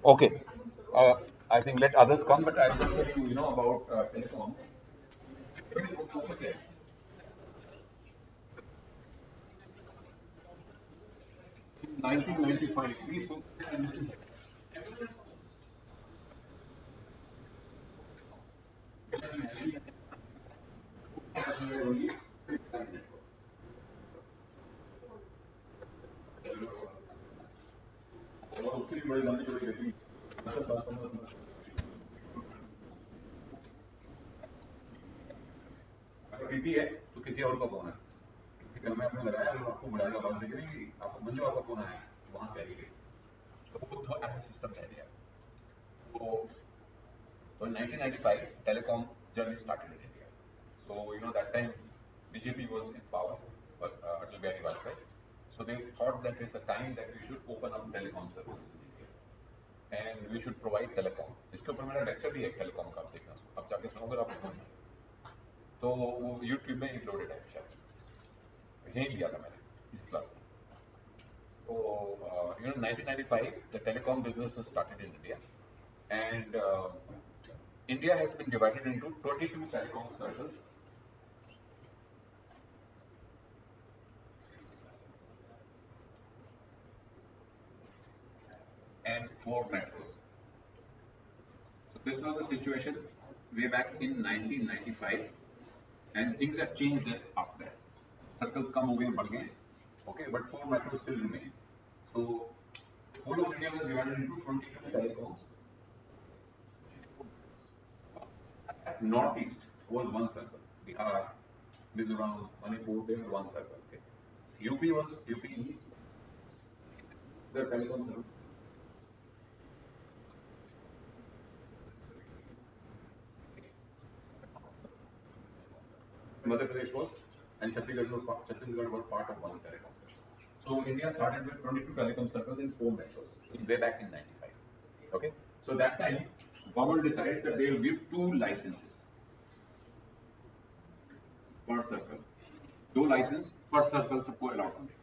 Okay. Uh, I think let others come, but I'll just tell you, about telecom. Focus here. 1995, please focus and listen. अगर PP है तो किसी और का phone है, किसी घर में आपने लगाया और आपको बुलाने का बात देख रही आपको मंजू आपका फोन आया तो वहां से आएगी, तो वो ऐसा सिस्टम है दिया। तो in 1995 telecom journey started in India. So that time BJP was in power, but Atal Bihari Vajpayee. So they thought that there's a time that we should open up telecom services in India and we should provide telecom. इसके ऊपर मेरा lecture भी है telecom का, आप देखना, आप जाके सुनोगे आप इसको, तो वो यूट्यूब में इंक्लूडेड है शायद, यही दिया था मैंने इस क्लास में। So 1995 the telecom business was started in India, and India has been divided into 22 telecom circles and 4 metros. So this was the situation way back in 1995, and things have changed then after that. Circles come over बढ़ गए, okay, but 4 metros still remain. So whole of India was divided into 22 telecoms. Northeast was one circle. Bihar, Mizoram, Manipur, they were one circle. Okay. UP was UP East, the telecom circle. Madhya Pradesh was, and Chhattisgarh was part of one telecom circle. So India started with 22 telecom circles in 4 metros way back in 95. Okay. So that time, government decided that they will give two licenses per circle. दो licence पर circle सबको allowed होंगे।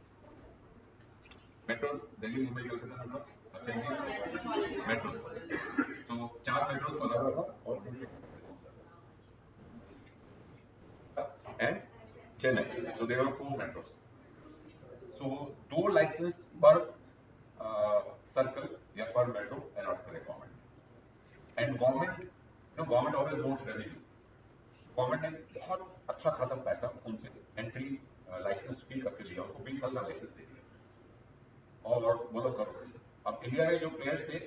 Metro Delhi Mumbai Calcutta metro, Chennai metro, तो 4 metro अलग अलग और and Chennai. So there were 4 metros. So दो licence पर सर्कल या पर मेट्रो अलॉट करे government, and government always wants revenue. Government ने बहुत अच्छा खासा पैसा उनसे एंट्री लाइसेंस फी करके लिया, उनको 20 साल का लाइसेंस दे दिया और बोलो करो। अब इंडिया में जो प्लेयर्स थे,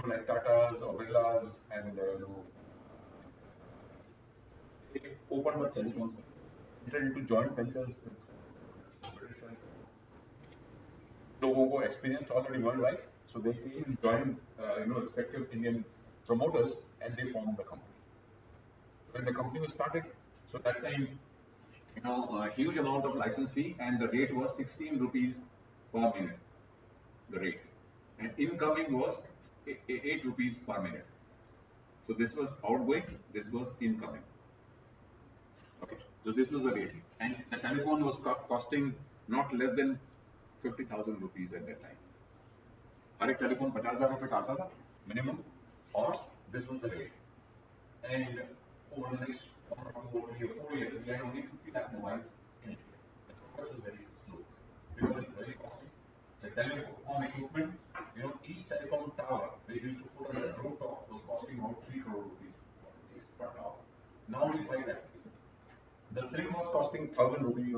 लाइक टाटाज और Birlas and opened up telecom, entered into joint ventures with लोगों को experienced already worldwide, so they came and joined, respective Indian promoters, and they formed the company. When the company was started, so that time, a huge amount of license fee, and the rate was 16 rupees per minute, the rate, and incoming was 8 rupees per minute. So this was outgoing, this was incoming. Okay, so this was the rate, and the telephone was costing not less than 50,000 rupees at that time. हर एक telephone 50,000 रुपए का आता था minimum, or this was the rate. And over the next 1 or 2 or 3 or 4 years, we had only 50 lakh mobiles in India. The progress was very slow because it's very costly. The telecom equipment, each telecom tower they used to put on the rooftop was costing about 3 crore rupees per tower. Now it is like that. The SIM was costing 1,000 rupees.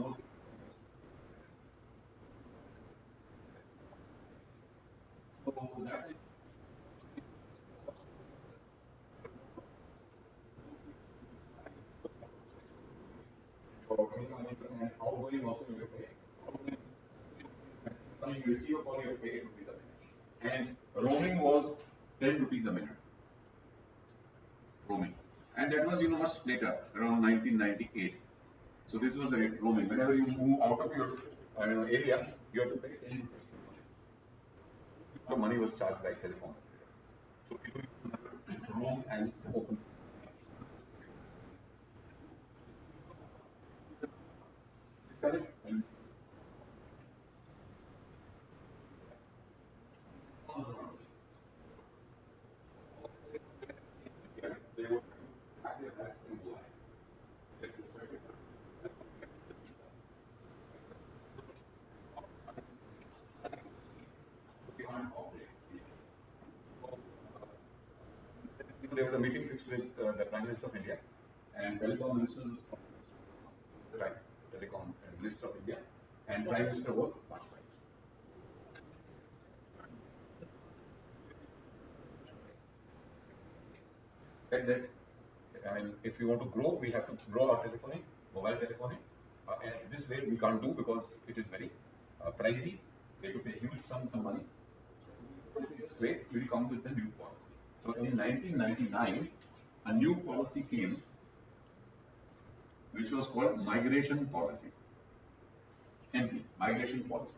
So that is for and outgoing also you pay. When you receive a call, you pay 8 rupees a minute. And roaming was 10 rupees a minute. Roaming. And that was, much later, around 1998. So this was the rate roaming. Whenever you move out of your area, you have to pay 10 rupees. The money was charged by telecom. So people used to roam and open. Correct? And was a meeting fixed with the Prime Minister of India and Telecom Minister was the right Telecom Minister of India, and Prime Minister was Vajpayee. Said that if we want to grow, we have to grow our telephony, mobile telephony, and this way we can't do because it is very pricey. They have to pay huge sums of money. So if we just wait, we will come with the new policy. So in 1999, a new policy came, which was called migration policy. MP, migration policy,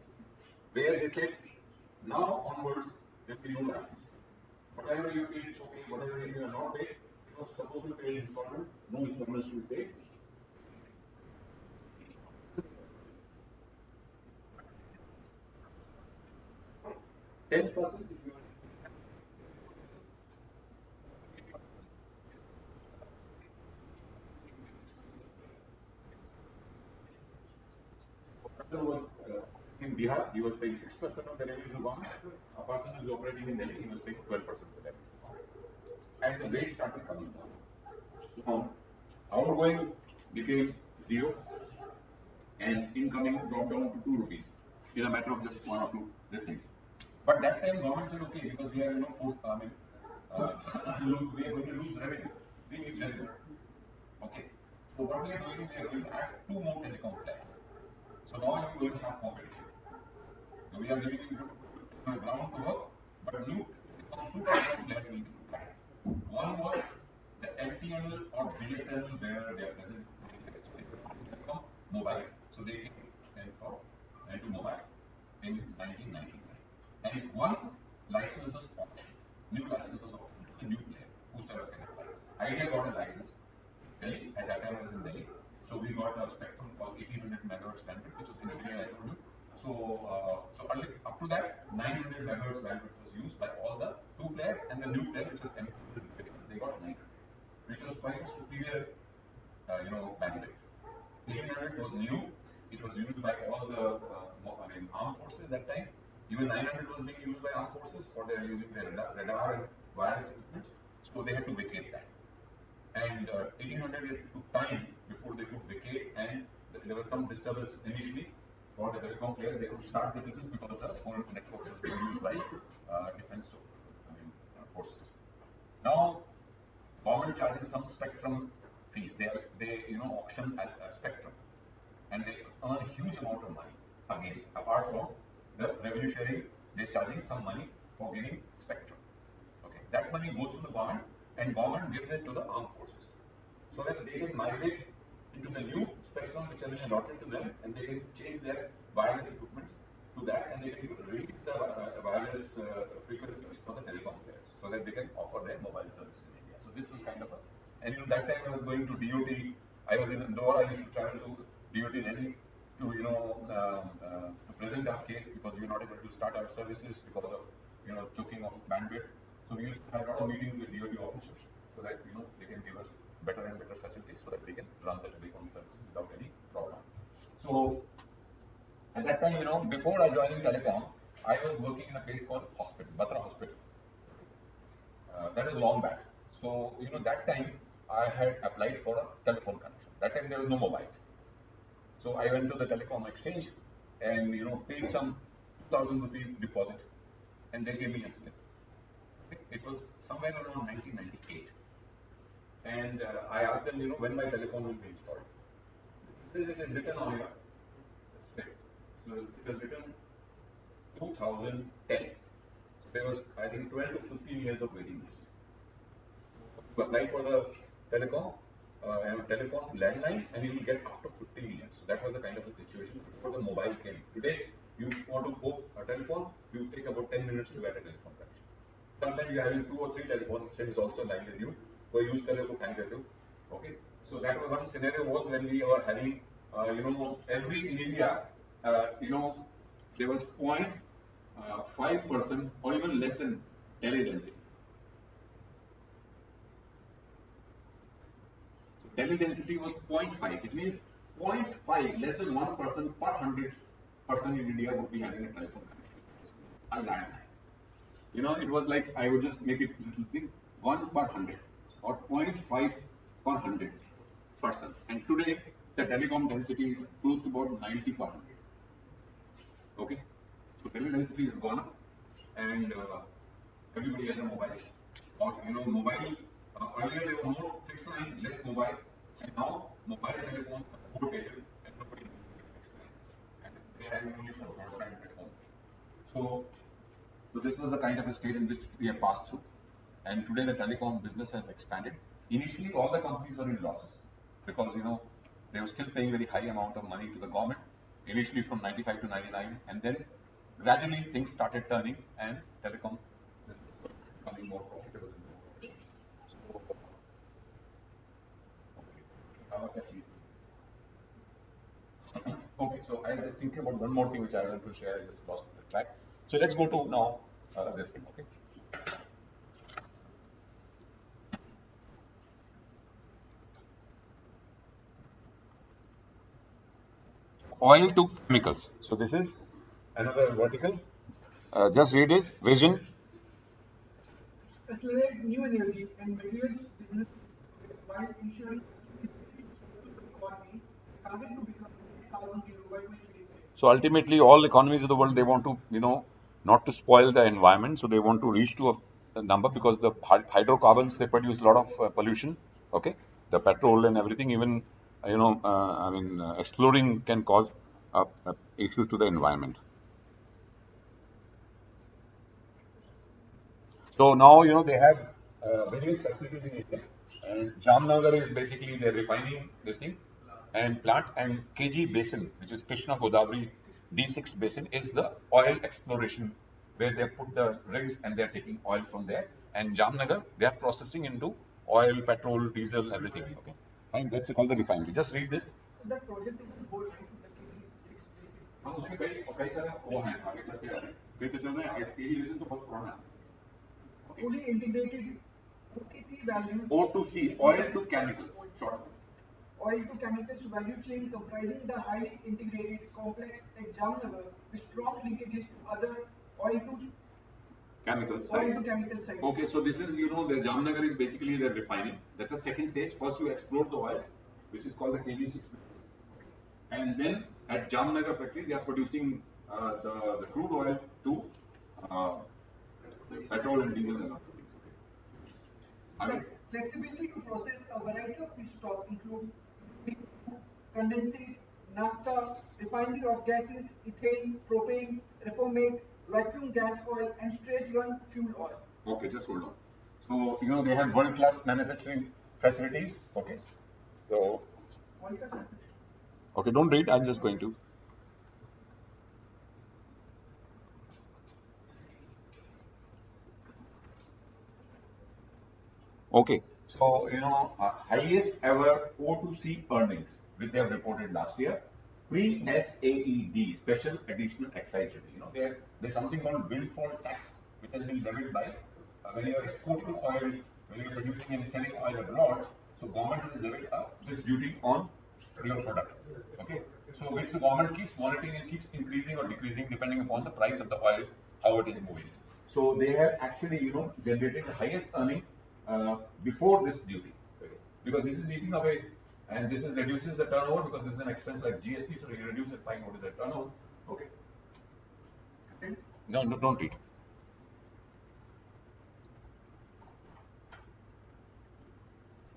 where they said, now onwards, there will be no license. Whatever you paid is okay, whatever you are not paid, it was supposed to be paid in installment, no installments to be paid. 10% if you are person was in Bihar, he was paying 6% of the revenue to government. A person who is operating in Delhi, he was paying 12% of the revenue to government. And the rate started coming down. Now, outgoing became 0 and incoming dropped down to 2 rupees in a matter of just 1 or 2 this things. But that time government said okay because we are we are going to lose revenue. We need revenue. Okay. So what we are doing is we are going to add 2 more telecom players. So now you are going to have competition. So we are giving you good ground to work, but new two telecom players will be added. One was the MTNL or BSNL where they are present telecom mobile. So they came and for into mobile in 1999. And one license was offered, new license was offered to a new player, whosoever can apply. Idea got a license. Delhi, at that time I was in Delhi. So we got a spectrum called 1800 megahertz bandwidth, which was initially I told you. So early, up to that, 900 megahertz bandwidth was used by all the 2 players, and the new player, which was MTNL, they got 900, which was quite a superior, bandwidth. 1800 was new. It was used by all the armed forces that time. Even 900 was being used by armed forces for their using their radar and wireless equipment. So they had to vacate that. And 1800 it took time before they could vacate, and there was some disturbance initially for the telecom players. They could start the business because the whole network was being used by defense forces. Now, government charges some spectrum fees. They auction a spectrum, and they earn a huge amount of money. Again, apart from the revenue sharing, they're charging some money for giving spectrum. Okay, that money goes to the government, and government gives it to the armed forces, so that they can migrate into the new spectrum which has been allotted to them, and they can change their wireless equipment to that, and they can release the wireless frequencies for the telecom players, so that they can offer their mobile service in India. So this was kind of a, and that time I was going to DOT. I was in Indore. I used to travel to DOT Delhi to to present our case because we were not able to start our services because of choking of bandwidth. So we used to have a lot of meetings with DOT officials so that they can give us better and better facilities so that they can run the telecom services without any problem. So at that time, before I joining telecom, I was working in a place called hospital, Batra Hospital. That is long back. So that time I had applied for a telephone connection. That time there was no mobile. So I went to the telecom exchange and paid some 2,000 rupees deposit, and they gave me a slip. It was somewhere around 1998, and I asked them, when my telephone will be installed. It is written on your slip. So it was written 2010. So there was, I think, 12 to 15 years of waiting list. You apply for the telecom, telephone landline, and you will get after 15 years. So that was the kind of a situation before the mobile came. Today, you want to book a telephone, you take about 10 minutes to get a telephone connection. Sometimes you are having 2 or 3 telephone extenders also lying with you, who use telephone hang with you. Okay, so that was one scenario was when we were having, every in India, there was 0.5% or even less than tele density. Tele density was 0.5. It means 0.5, less than 1% per 100% in India would be having a telephone connection. A landline. It was like I would just make it little thing 1 per 100. or 0.5 per 100 person. And today, the telecom density is close to about 90 per 100. Okay, so tele density has gone up, and everybody has a mobile. Or mobile. Earlier there were more fixed line, less mobile, and now mobile telephones are portable, and nobody needs fixed line, and they have only for broadband at home. So, so this was the kind of a stage in which we have passed through, and today the telecom business has expanded. Initially, all the companies were in losses because they were still paying very high amount of money to the government. Initially from 95 to 99, and then gradually things started turning, and telecom business was becoming more profitable and more efficient. So, okay, so I was just thinking about one more thing which I want to share. I just lost the track. So let's go to now this thing. Okay. Oil to chemicals. So this is another vertical. Just read it. Vision. Accelerate new energy and materials businesses while ensuring economy target to become carbon zero by 2025. So ultimately, all economies of the world, they want to, not to spoil the environment. So they want to reach to a number, because the hydrocarbons, they produce a lot of pollution. Okay, the petrol and everything, even exploring can cause issues to the environment. So now, they have various facilities in India, and Jamnagar is basically they're refining this thing, and plant, and KG Basin, which is Krishna Godavari D6 Basin, is the oil exploration where they put the rigs and they're taking oil from there. And Jamnagar, they are processing into oil, petrol, diesel, everything. Okay, fine. That's called the refinery. Just read this. So that project is on board, right? The KG 6 Basin. हाँ उसमें कई सारे वो हैं आगे चलते हैं कई तो चल रहे हैं KG Basin तो बहुत पुराना है fully integrated OTC value O2C, oil to chemicals, short. Oil to chemicals value chain comprising the highly integrated complex at Jamnagar with strong linkages to other oil to chemical sites. Oil to chemical sites. Okay, so this is, the Jamnagar is basically the refining. That's the second stage. First you explore the oils, which is called the KG6. And then at Jamnagar factory, they are producing the crude oil to uh, petrol and diesel and other things. Okay. Flexibility to process a variety of feedstock include condensate, naphtha, refinery of gases, ethane, propane, reformate, vacuum gas oil, and straight-run fuel oil. Okay, just hold on. So, they have world-class manufacturing facilities. Okay. So, okay, don't read. I'm just going to. Okay, so highest ever O2C earnings which they have reported last year, pre-SAED, special additional excise duty. There's something called windfall tax which has been levied by when you are exporting oil, when you are producing and selling oil abroad. So government has levied this duty on your product. Okay, so which the government keeps monitoring and keeps increasing or decreasing depending upon the price of the oil, how it is moving. So they have actually, generated the highest earning before this duty, okay? Because this is eating away, and this is reduces the turnover, because this is an expense like GST, so you reduce it, fine, what is the turnover? Okay. No, don't read.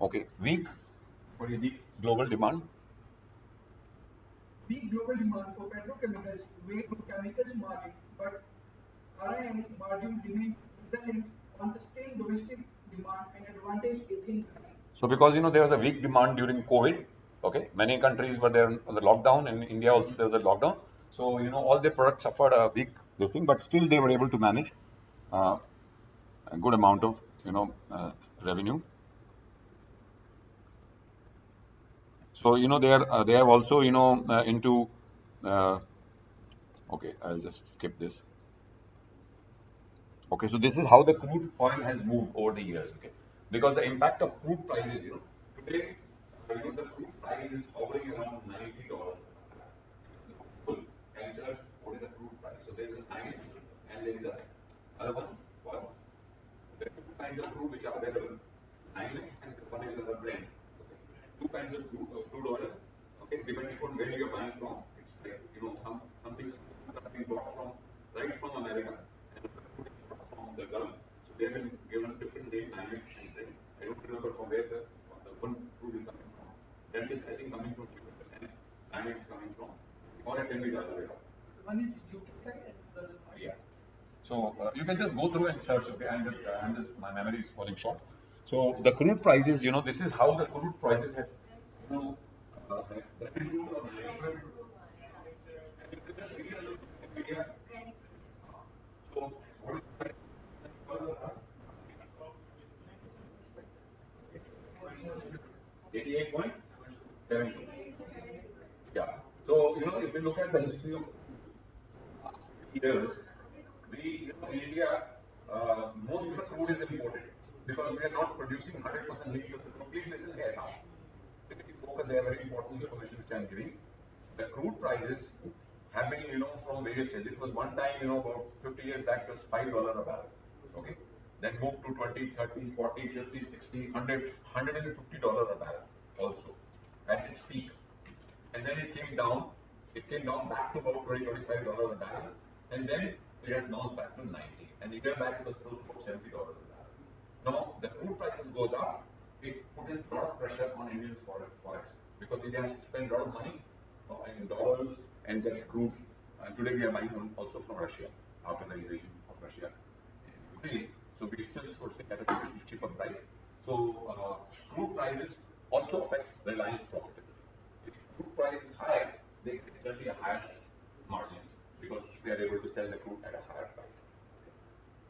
Okay, weak. What is weak global demand? Weak global demand for petrochemicals weighed on chemicals margin, but RIN margin remains resilient on sustained domestic demand and advantage ethane. So because there was a weak demand during COVID, okay, many countries were there on the lockdown, and in India also there was a lockdown. So all the products suffered a weak this thing, but still they were able to manage a good amount of revenue. So they have also into okay, I'll just skip this. Okay, so this is how the crude oil has moved over the years. Okay, because the impact of crude prices, today, the crude price is hovering around $90. And search what is the crude price. So there is an INX and there is a other one. What? There are two kinds of crude which are available. NYMEX and one is another Brent. Okay. Two kinds of crude oils. Okay, depending on where you're buying from. It's like something being bought from right from America and from the Gulf. So they have been given a different name, NYMEX and Brent. I don't remember from where the one crude is coming from. Brent is I think coming from US and NYMEX coming from, or it can be the other way around. One is UK side and the other. Yeah. So you can just go through and search. Okay, I'm just my memory is falling short. So the crude prices, this is how the crude prices have, you know, that include on the national. And you can just read a little bit here. So what is the price? 88.7. Yeah. So if you look at the history of years, in India, most of the crude is imported because we are not producing 100% needs of the crude. Please listen here now. Please focus here, very important information which I am giving. The crude prices have been, from various stages. It was one time, about 50 years back, it was $5 a barrel. Okay. Then moved to 20, 30, 40, 50, 60, 100, $150 a barrel also at its peak. And then it came down. It came down back to about $20, $25 a barrel, and then it has bounced back to 90. And a year back it was close to about $70 a barrel. Now the crude prices goes up. It puts a lot of pressure on Indian forex because India has to spend a lot of money in dollars and get crude. And today we are buying also from Russia after the invasion of Russia in Ukraine. So we still sourcing at a cheaper price. So crude prices also affects Reliance profitability. If crude price is higher, they get generally a higher margins because they are able to sell the crude at a higher price.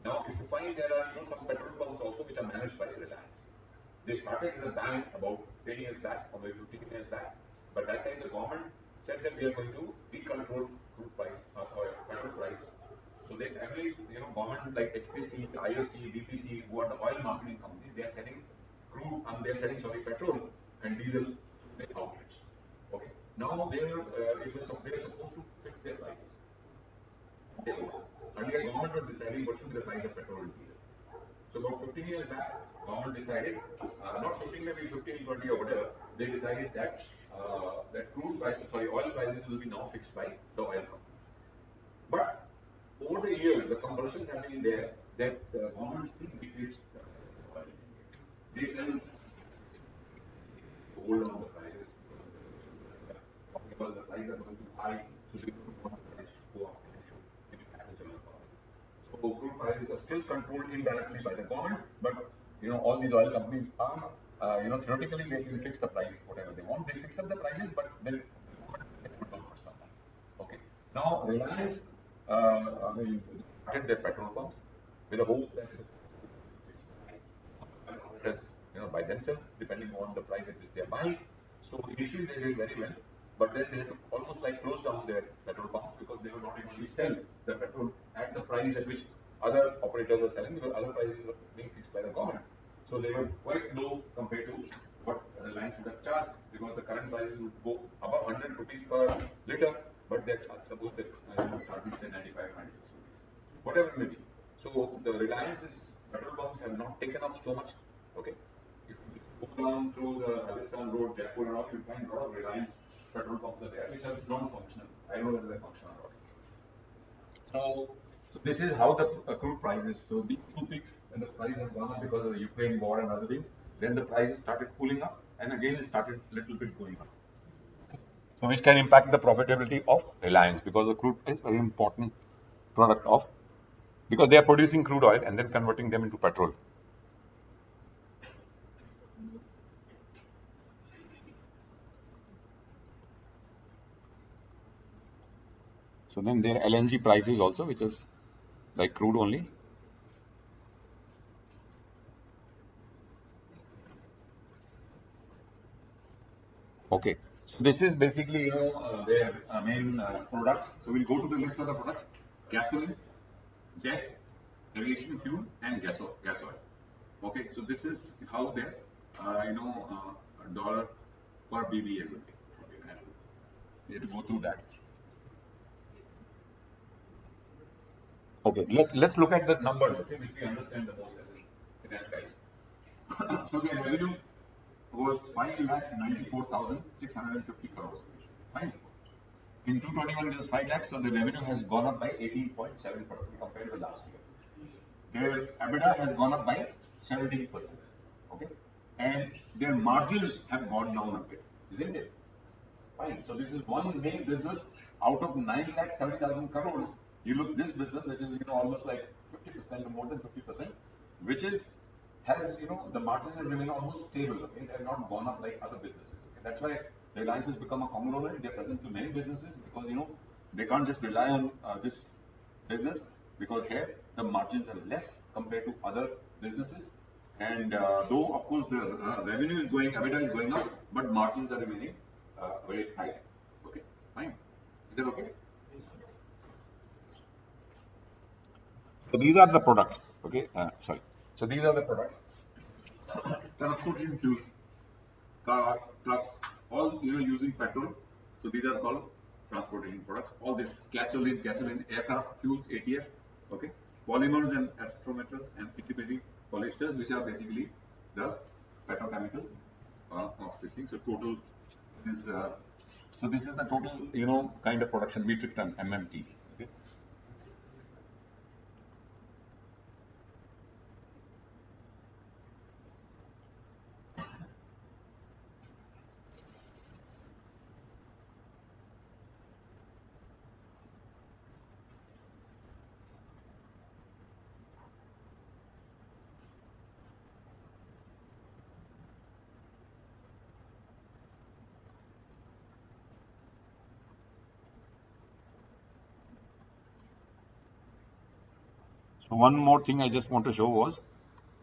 Now, if you find there are some petrol pumps also which are managed by Reliance. They started as a bank about 10 years back or maybe 15 years back, but that time the government said that we are going to decontrol crude price or petrol price. So they every government like HPC, IOC, BPC, who are the oil marketing companies, they are selling crude and they are selling petrol and diesel in outlets. Okay. Now they were supposed to fix their prices. Earlier, government was deciding what should be the price of petrol and diesel. So about 15 years back, government decided, not 15, maybe 15, 20 or whatever, they decided that oil prices will be now fixed by the oil companies. But over the years, the compulsions have been there that the government still dictates the oil. They tell hold on the prices because the prices are going too high, so they don't want the price to go up and it should package oil power. So crude prices are still controlled indirectly by the government, but all these oil companies are, theoretically they can fix the price whatever they want. They fix up the prices, but then the government will hold on for some time. Okay. Now Reliance, started their petrol pumps with the hope that by themselves, depending on the price at which they are buying. So initially they did very well, but then they had to almost like close down their petrol pumps because they were not able to sell the petrol at the price at which other operators were selling because other prices were being fixed by the government. So they were quite low compared to what Reliance would have charged because the current prices would go above 100 rupees per liter, but they suppose that charging say 95, 96 rupees, whatever it may be. So the Reliance's petrol pumps have not taken off so much. Okay. If you go down through the Rajasthan road, Jaipur and all, you find a lot of Reliance petrol pumps are there, which are non-functional. I don't know whether they're functional or not. So this is how the crude prices. So these two peaks, when the prices have gone up because of the Ukraine war and other things, then the prices started cooling up, and again it started a little bit going up. So which can impact the profitability of Reliance because the crude is very important product of because they are producing crude oil and then converting them into petrol. So then there are LNG prices also, which is like crude only. Okay. So this is basically their main products. So we'll go to the list of the products: gasoline, jet, aviation fuel, and gas oil. Okay. So this is how their dollar per BBA will be. Okay. And we have to go through that. Okay. Let's look at the numbers. Okay, which we understand the most as finance guys. So their revenue was 5,94,650 crores. Fine. In 2021 it was 5 lakhs, so the revenue has gone up by 18.7% compared to last year. Their EBITDA has gone up by 17%. Okay, and their margins have gone down a bit, isn't it? Fine. So this is one main business out of 9 lakh 70,000 crores. You look this business, which is almost like 50% or more than 50%, which is has the margins have remained almost stable. Okay, they have not gone up like other businesses. Okay, that's why Reliance has become a conglomerate. They're present to many businesses because they can't just rely on this business because here the margins are less compared to other businesses. And though of course the revenue is going, EBITDA is going up, but margins are remaining very tight. Okay, fine. Is that okay? So these are the products. Okay, sorry. So these are the products. Transportation fuels, car, trucks, all using petrol. So these are called transportation products. All this gasoline, aircraft fuels, ATF. Okay, polymers and astrometers and intermediate polyesters, which are basically the petrochemicals of this thing. So total is so this is the total kind of production metric ton MMT. Okay. So one more thing I just want to show was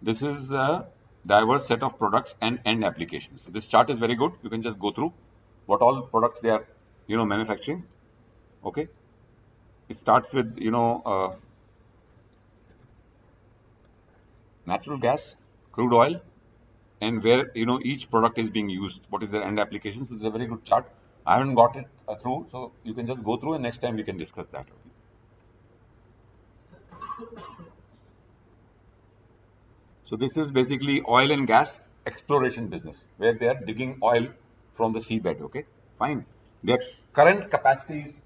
this is a diverse set of products and end applications. So this chart is very good. You can just go through what all products they are, manufacturing. Okay. It starts with, natural gas, crude oil, and where, each product is being used. What is their end application? So it's a very good chart. I haven't got it through, so you can just go through and next time we can discuss that. Okay. So this is basically oil and gas exploration business where they are digging oil from the seabed. Okay, fine. Their current capacity is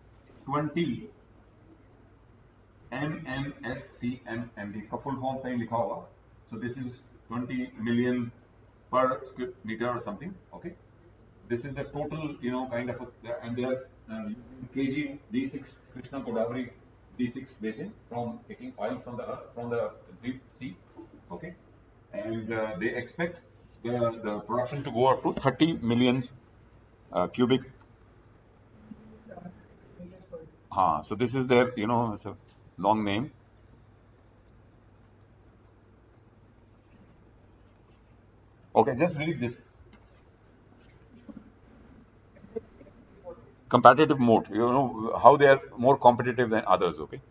20 MMSCMM. इसका full form कहीं लिखा होगा. So this is 20 million per square meter or something. Okay. This is the total, kind of, and they are using KG D6 Krishna Godavari D6 basin from taking oil from the earth, from the deep sea. Okay, and they expect the production to go up to 30 million cubic. So this is their, it's a long name. Okay, just read this. Competitive mode, how they are more competitive than others. Okay.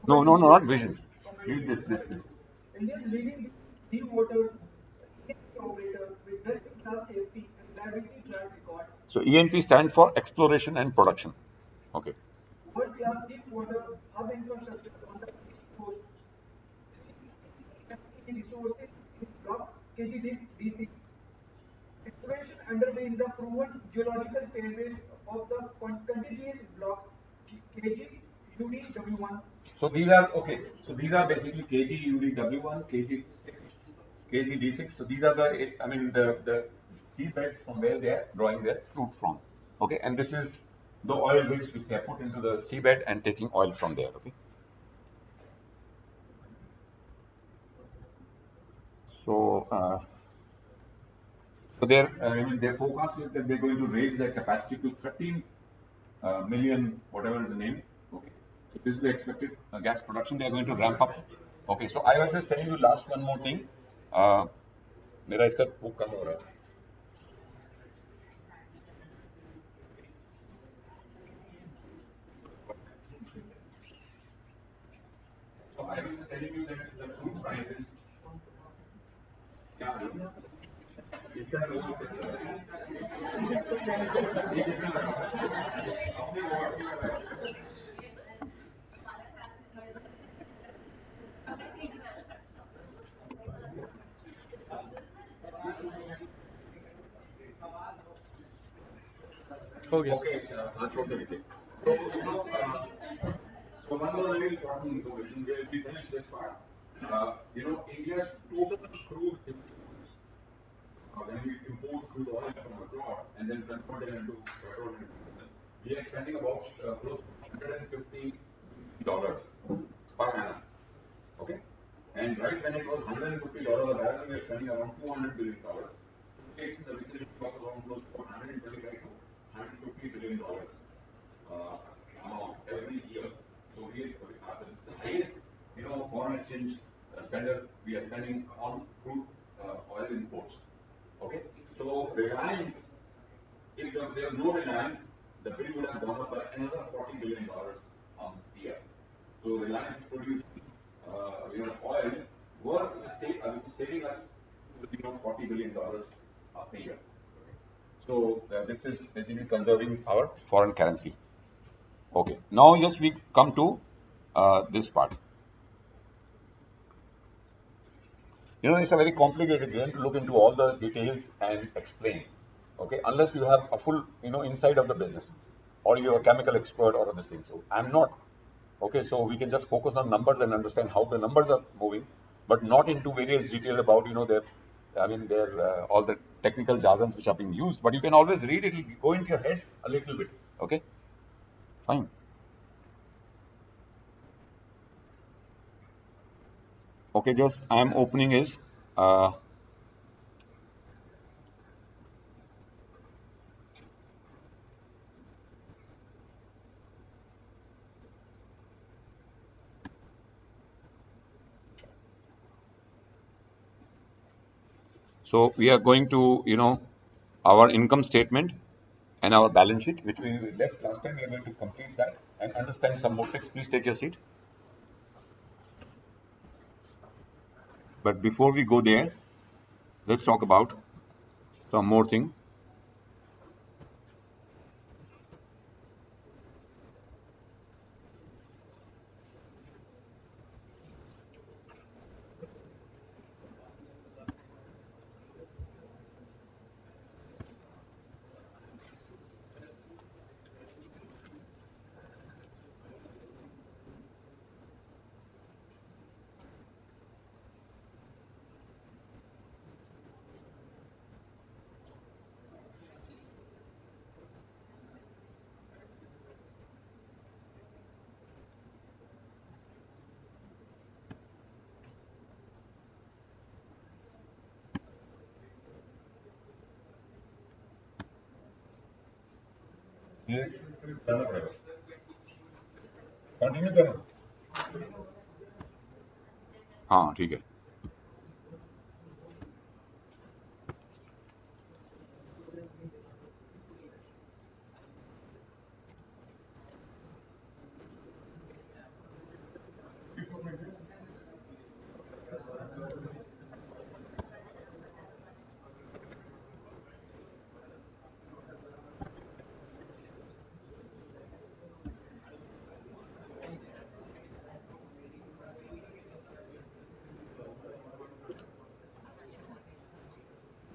No, not vision. Read this. India's leading deep water operator with best-in-class safety and reliability track record. So ENP stands for exploration and production. Okay. World-class deep water hub infrastructure on the east coast. Resources in block KG-D6. Exploration underway in the proven geological fairways of the contiguous block KG-UDW1. So these are okay. So these are basically KG-UDW1, KG-6, KG-D6. So these are the seabeds from where they are drawing their crude from. Okay, and this is the oil rigs which they are put into the seabed and taking oil from there. Okay. So, their forecast is that they're going to raise their capacity to 13 million, whatever is the name. Okay. So this is the expected gas production they are going to ramp up. Okay. So I was just telling you last one more thing. मेरा इसका वो कम हो रहा है. So I was just telling you that the crude prices. Yeah. इसका Okay, sir. Okay, that's what they say. So, so one more very important information. We finish this part. India's total crude imports, when we import crude oil from abroad and then convert it into petrol and diesel, we are spending about close to $150 per annum. Okay? And right when it was $150 a barrel, we were spending around $200 billion. Today it's in the vicinity of around close to 125 to $150 billion every year. So we are the highest, foreign exchange spender we are spending on crude oil imports. Okay? So Reliance, if there was no Reliance, the bill would have gone up by another $40 billion a year. So Reliance is producing, oil worth which is saving us, $40 billion a year. So this is basically conserving our foreign currency. Okay. Now just we come to this part. It's a very complicated game to look into all the details and explain. Okay, unless you have a full, insight of the business, or you're a chemical expert or this thing. So I'm not. Okay, so we can just focus on numbers and understand how the numbers are moving, but not into various detail about, their all the technical jargons which are being used. But you can always read it; it'll go into your head a little bit. Okay, fine. Okay, just I'm opening is. Uh, So we are going to, our income statement and our balance sheet, which we left last time. We are going to complete that and understand some more text. Please take your seat. But before we go there, let's talk about some more thing. ये करना पड़ेगा continue करो हाँ ठीक है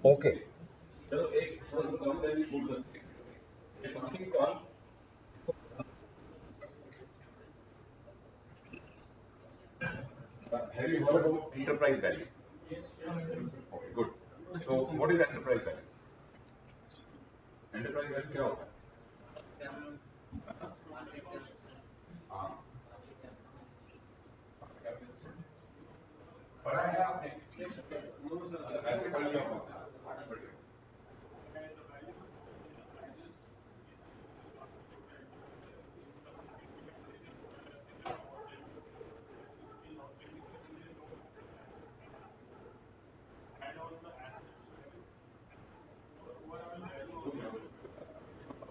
okay चलो एक थोड़ा सा कम टाइम छोड़ दो something call have you heard about enterprise value? Okay, good. So what is enterprise value? Enterprise value क्या होता है पढ़ा है आपने ऐसे पढ़ लिया होगा आगे बढ़िए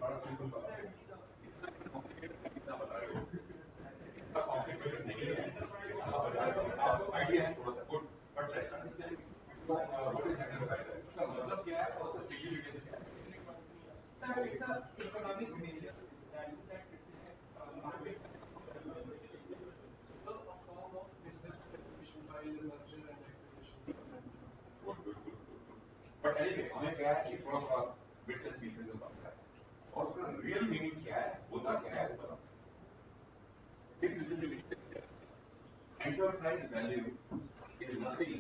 बड़ा सिंपल बता रहे हो इतना बता रहे हो इतना कॉम्प्लिकेटेड नहीं है आप बता रहे हो आपको आइडिया है थोड़ा सा good but let's understand what is enterprise value उसका मतलब क्या है और उसका सिग्निफिकेंस क्या है good good good good but anyway हमें क्या है कि थोड़ा थोड़ा बिट्स एंड पीसेस में बात करें और उसका रियल मीनिंग क्या है, होता क्या है, वो बताओ। This is the enterprise value is nothing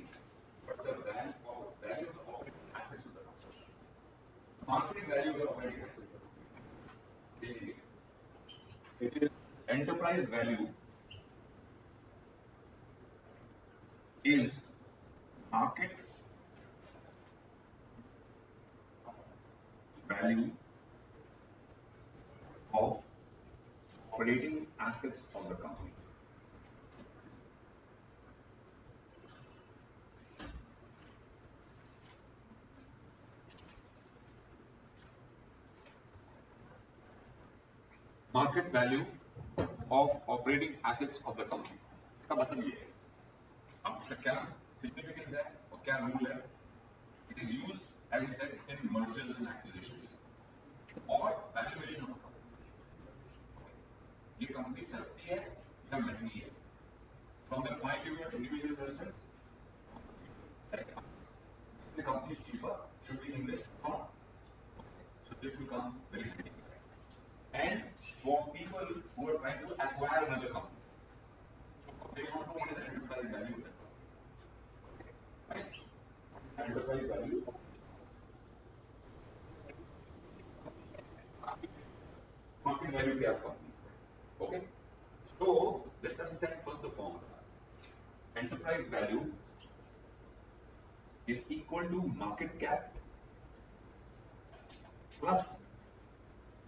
but the value of the operating assets of the company. Market value of the operating assets of the company. It is enterprise value is market value of operating assets of the company. Market value of operating assets of the company. इसका मतलब ये है, अब इसका क्या significance है और क्या rule है? It is used, as I said, in mergers and acquisitions or valuation of company. ये company सस्ती है या महंगी है? From the point of view of individual investors, the company is cheaper, should we invest or not? So this will come very handy. And for people who are trying to acquire another company, so they want to know what is the enterprise value of that company. Right? Enterprise value. Market value of the company. Okay? So let's understand first the formula. Enterprise value is equal to market cap plus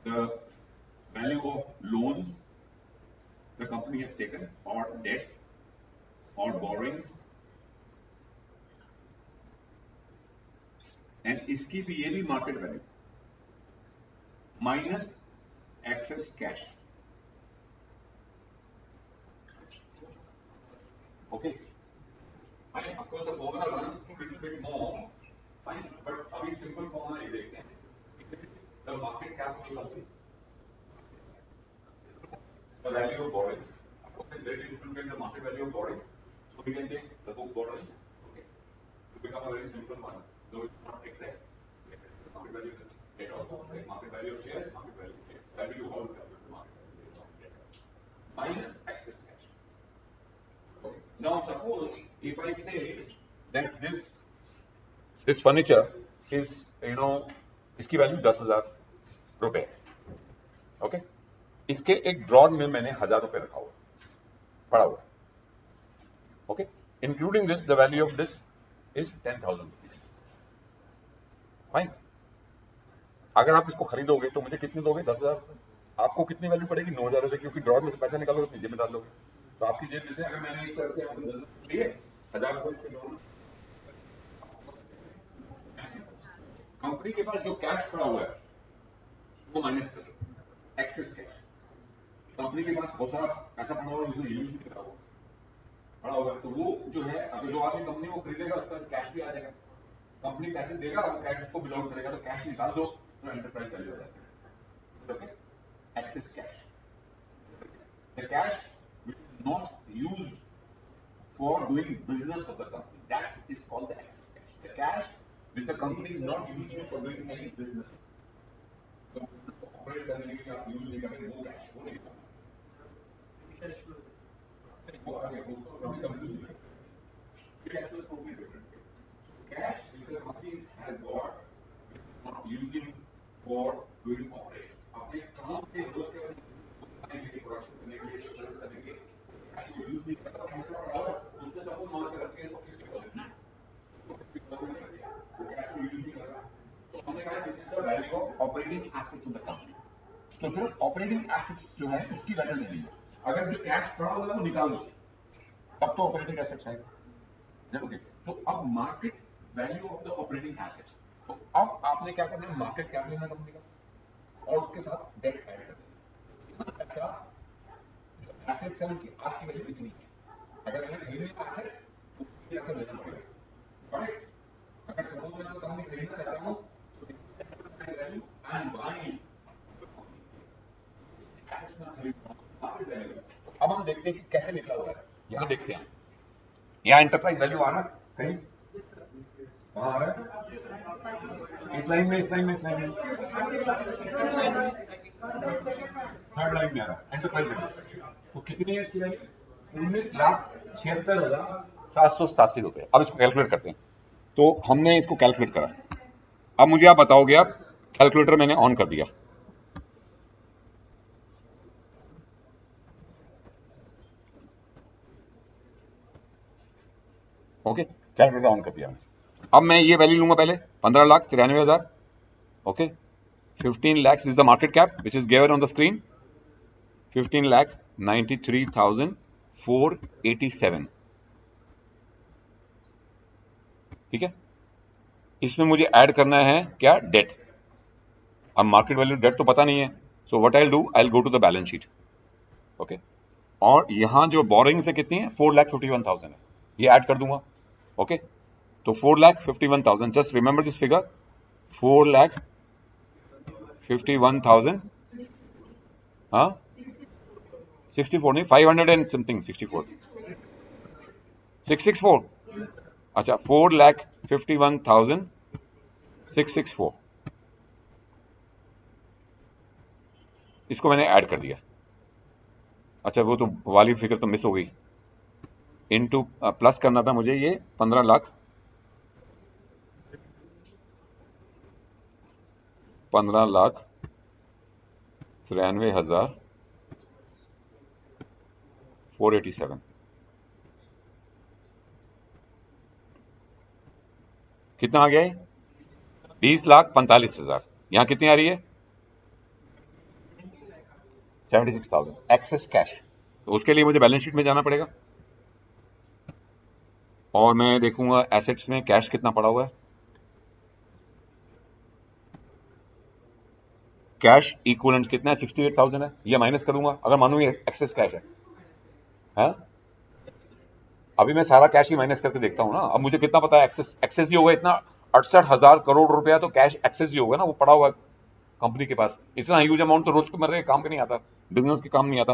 the value of loans the company has taken or debt or borrowings, and इसकी भी ये भी market value minus excess cash. Okay. Fine. Of course, the formula runs through a little bit more. Fine. But अभी simple formula ये देखते हैं. The market cap of the company, the value of borrowings. Okay. Very difficult to get the market value of borrowings. So we can take the book borrowings. Okay. To become a very simple one, though it's not exact. The market value of debt also, like market value of shares, market value of debt. Value of all the market value of debt. Minus excess cash. Okay. Now suppose if I say that this furniture is, इसकी value 10,000 रुपए, okay, इसके एक drawer में मैंने 1,000 रुपए रखा हुआ पड़ा हुआ, okay, including this the value of this is 10,000 rupees. Fine. अगर आप इसको खरीदोगे तो मुझे कितने दोगे? 10,000 रुपए. आपको कितनी वैल्यू पड़ेगी? 9,000 रुपए, क्योंकि ड्रॉर में से पैसा निकालोगे अपनी जेब में डाल लोगे. तो आपकी जेब में से अगर मैंने एक तरह से आपसे 10,000 लिए, 1,000 रुपए इसके ड्रॉर में, कंपनी के पास जो कैश पड़ा हुआ है वो माइनस कर दो, एक्सेस कैश. कंपनी के पास बहुत सारा पैसा पड़ा हुआ है, उसने यूज नहीं करा हुआ पड़ा हुआ है, तो वो जो है, अगर जो आदमी कंपनी को खरीदेगा उसके पास कैश भी आ जाएगा, कंपनी पैसे देगा, वो कैश उसको बिलोंग करेगा, तो कैश निकाल दो तो एंटरप्राइज वैल्यू हो जाता है. Okay. Access cash, the cash which is not used for doing business of the company, that is called the excess cash. The cash which the company is not using for doing any business, तो operate करने के लिए आप use नहीं करेंगे, वो cash वो नहीं करना, वो आगे उसको कभी कंफ्यूज नहीं करेंगे. Cash flow is totally different. Cash which the company has got not using for doing operations, अपने काम के रोज के प्रोडक्शन करने के लिए, सर्विस करने के लिए कैश को यूज नहीं करता, एक्स्ट्रा और उसने सबको मार के रखे हैं फिक्स्ड डिपॉजिट में, वो कैश को यूज नहीं कर रहा. तो हमने कहा this is the value of operating assets of the company. तो फिर ऑपरेटिंग एसेट्स जो है उसकी वैल्यू नहीं है. अगर जो कैश पड़ा हुआ है वो निकाल दो, तब तो ऑपरेटिंग एसेट्स आएगा. ओके. तो अब market value of the operating assets, तो अब आपने क्या करना है, मार्केट कैप लेना कंपनी का और उसके साथ डेट ऐड कर देना. ऐसा जो एसेट्स है उनकी आपकी वैल्यू इतनी है, अगर मैंने खरीदने का एसेट्स तो ऐसा लेना पड़ेगा. करेक्ट. अगर सपोज मैं कंपनी खरीदना चाहता हूं तो value I am buying assets ना खरीद मार्केट वैल्यू. अब हम देखते हैं कि कैसे निकला हुआ है. यहां देखते हैं, यहां एंटरप्राइज वैल्यू आ रहा है कहीं, कहां आ रहा है? इस लाइन में, इस लाइन में, इस लाइन में थर्ड लाइन में आ रहा है एंटरप्राइज वैल्यू। तो कितनी है इसकी वैल्यू? 19,76,787 रुपए। अब इसको कैलकुलेट करते हैं। तो हमने इसको कैलकुलेट करा। अब मुझे आप बताओगे, आप कैलकुलेटर मैंने ऑन कर दिया। ओके, कैलकुलेटर ऑन कर दिया मैंने। अब मैं ये वैल्यू लूंगा पहले 15,93,000। Okay, 15 lakhs is the market cap which is given on the screen, 15,93,487। ठीक है, इसमें मुझे ऐड करना है क्या? डेट। अब मार्केट वैल्यू डेट तो पता नहीं है, so what I will do, I will go to the balance sheet. Okay, और यहां जो बोरिंग से कितनी है? 4,51,000 है, ये ऐड कर दूंगा। ओके, तो 4,51,000, जस्ट रिमेंबर दिस फिगर, 4,51,000। हाँ, 64 नहीं, 500 एंड समथिंग, 64, 664। अच्छा, 4,51,664, इसको मैंने ऐड कर दिया। अच्छा, वो तो वाली फिगर तो मिस हो गई, इनटू प्लस करना था मुझे, ये 15 लाख, 15,93,487। कितना आ गया है? 20,45,000। यहां कितनी आ रही है? 76,000 एक्सेस कैश। तो उसके लिए मुझे बैलेंस शीट में जाना पड़ेगा, और मैं देखूंगा एसेट्स में कैश कितना पड़ा हुआ है। कैश इक्वलेंट कितना है? 68,000 है, ये माइनस करूंगा अगर मानू ये एक्सेस कैश है। हाँ, अभी मैं सारा कैश ही माइनस करके देखता हूं ना। अब मुझे कितना पता है? एक्सेस, एक्सेस ही होगा इतना, 68,000 करोड़ रुपया तो कैश एक्सेस ही होगा ना, वो पड़ा हुआ है कंपनी के पास। इतना ह्यूज अमाउंट तो रोज के मर रहे काम के नहीं आता, बिजनेस के काम नहीं आता।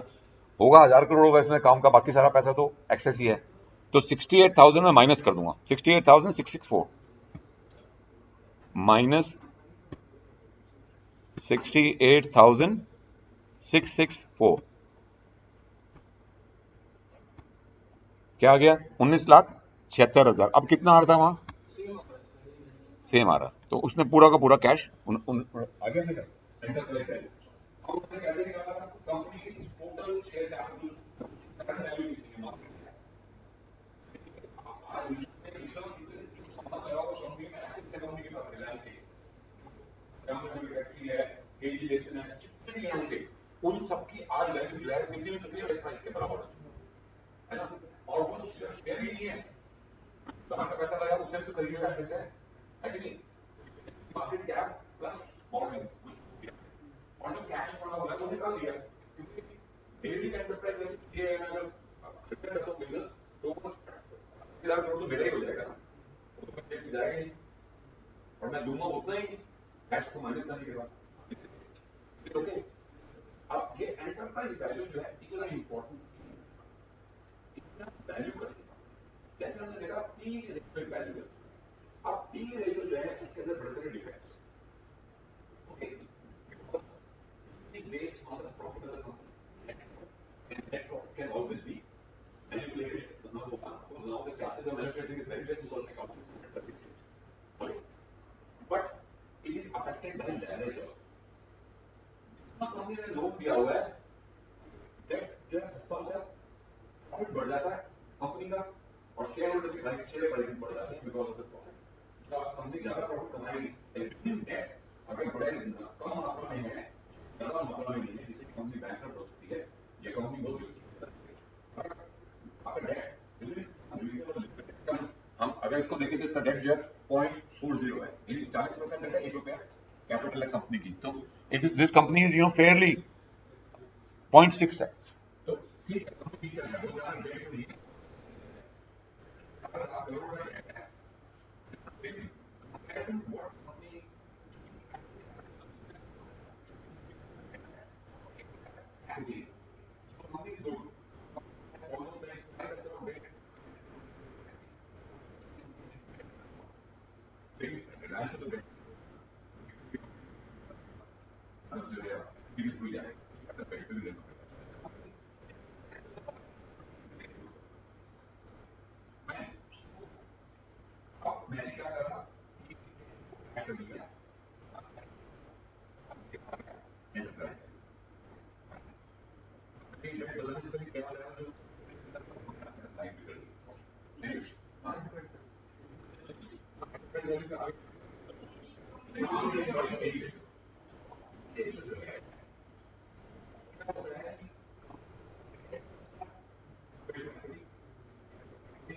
होगा 1,000 करोड़ होगा इसमें काम का, बाकी सारा पैसा तो एक्सेस ही है। तो 68,000 में माइनस कर दूंगा, 68,664 माइनस 68,664, क्या आ गया? 19,76,000। अब कितना आ रहा था वहां? सेम आ रहा, तो उसने पूरा का पूरा कैश आ गया फिगर। Enterprise value. अब उसने कैसे निकाला? कंपनी की total share capital, current value कितनी है मार्केट में? आज उसने जो सामान लगा वो कंपनी में एसेट है, कंपनी के पास रिलायंस के कंपनी फैक्ट्री है, केजी बेसिन है, जितने भी हैं उनके, उन सबकी आज वैल्यू जो है कितनी हो चुकी है? प्राइस के बराबर हो चुकी है ना। और वो सिर्फ शेयर ही नहीं है, जहां का पैसा लगा उसे तो खरीदने का एसेट है कि नहीं? मार्केट कैप प्लस बॉर्डरिंग्स, और जो कैश पड़ा हुआ है वो निकाल दिया, क्योंकि मेरी एंटरप्राइज वैल्यू ये है, अगर खरीदना चाहता हूँ बिजनेस तो 80,000 करोड़ तो मेरा ही हो जाएगा ना, वो तो मैं जाएगा ही, और मैं दूंगा उतना ही कैश को माइनस करने के बाद। ओके, अब ये एंटरप्राइज वैल्यू जो है इतना इंपॉर्टेंट, इसका वैल्यू करना, जैसे हमने देखा पी रेशियो वैल्यू है। अब पी रेशियो जो है उसके अंदर बड़े सारे defects. Okay, is based on the profit of the company, and that profit can always be manipulated. So now the chances of manipulating is very less because accounting standards are fixed. Okay, but it is affected by leverage also. जितना company ने loan दिया हुआ है, date जो है सस्ता होता है, प्रॉफिट बढ़ जाता है कंपनी का, और शेयर होल्डर की प्राइस, शेयर प्राइसिंग बढ़ जाती है बिकॉज ऑफ द प्रॉफिट। तो कंपनी ज्यादा प्रॉफिट कमाएगी, डेट अगर बड़े कम मात्रा में है, ज्यादा मात्रा में नहीं है, जिससे कंपनी बैंकरप्ट हो सकती है, ये कंपनी बहुत रिस्की है। अगर डेट हम अगर इसको देखें तो इसका डेट जो है 0.40 है, यानी 40% है, 1 रुपया कैपिटल है कंपनी की, तो it is this company is fairly 0.6 है। तो ठीक है, कंपनी का डेट नहीं है, अगर आप करोड़ का डेट है, compare to what company heavy, so company is good, almost like 5% of debt, लेकिन रिलायंस तो debt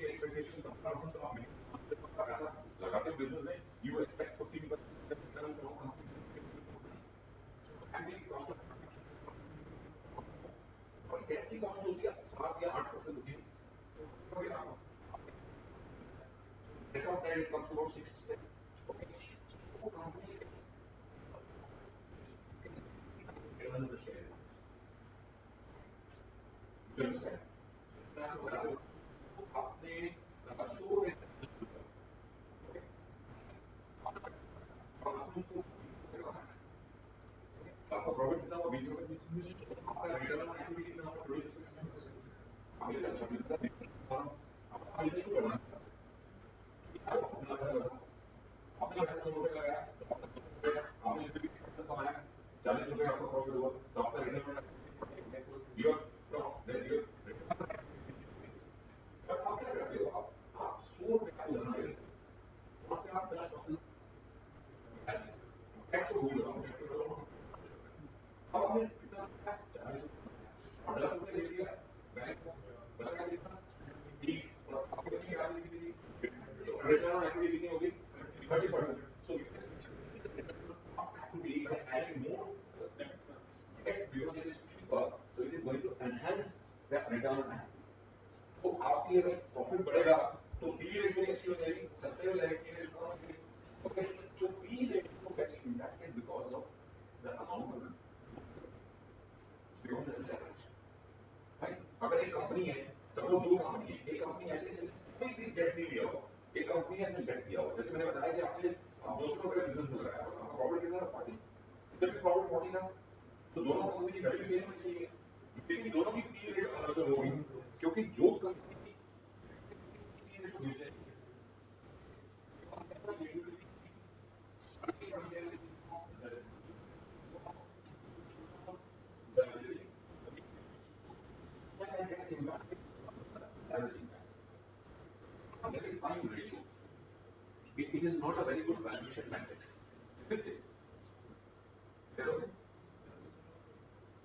expectation comes from the पैसा लगाते बिजनेस में you expect 15% return from company and the cost of और debt की cost होती है 7 या 8% होती है rate of credit comes about 6%. Okay, so company returns the share. You understand? आपने स्टोर में आपका प्रॉफिट कितना हुआ 20 रुपए आपका रिटर्न ऑन इक्विटी कितना हुआ 20% आगे अच्छा बिजनेस आपका इसको करना आपने 100 रुपए लगाया आपने 20% कमाया 40 रुपए आपका प्रॉफिट हुआ तो आपका रिटर्न योर प्रॉफिट योर पर आप क्या करते हो आप 100 रुपए का उदाहरण ले लेते हो और फिर आप 10% टैक्स को भूल जाओ अब आपने कितना 40 और 10 रुपए ले लिया बैंक को बचा कितना 20 और आपके बची क्या लिखी रिटर्न ऑन इक्विटी कितनी होगी 30%. So you have to be by adding more debt because it is cheaper, so it is going to enhance the return on equity. तो आपकी अगर प्रॉफिट बढ़ेगा तो पी रेशियो अच्छी हो जाएगी सस्टेनेबल है पी रेशियो कम होगी okay so P ratio gets impacted because of the amount of because of the leverage right अगर एक कंपनी है सपोज दो कंपनी है एक कंपनी ऐसे जैसे कोई भी डेट नहीं लिया हो एक कंपनी ऐसे डेट दिया हो जैसे मैंने बताया कि आपने 200 रुपए बिजनेस में लगाया आपका प्रॉफिट कितना था 40 इधर भी प्रॉफिट 40 था तो दोनों कंपनी की वैल्यू सेम होनी चाहिए लेकिन दोनों की पी रेशियो अलग अलग होगी क्योंकि जो कंपनी पी रेशियो गिर जाएगी very fine ratio. It is not a very good valuation matrix. Isn't it?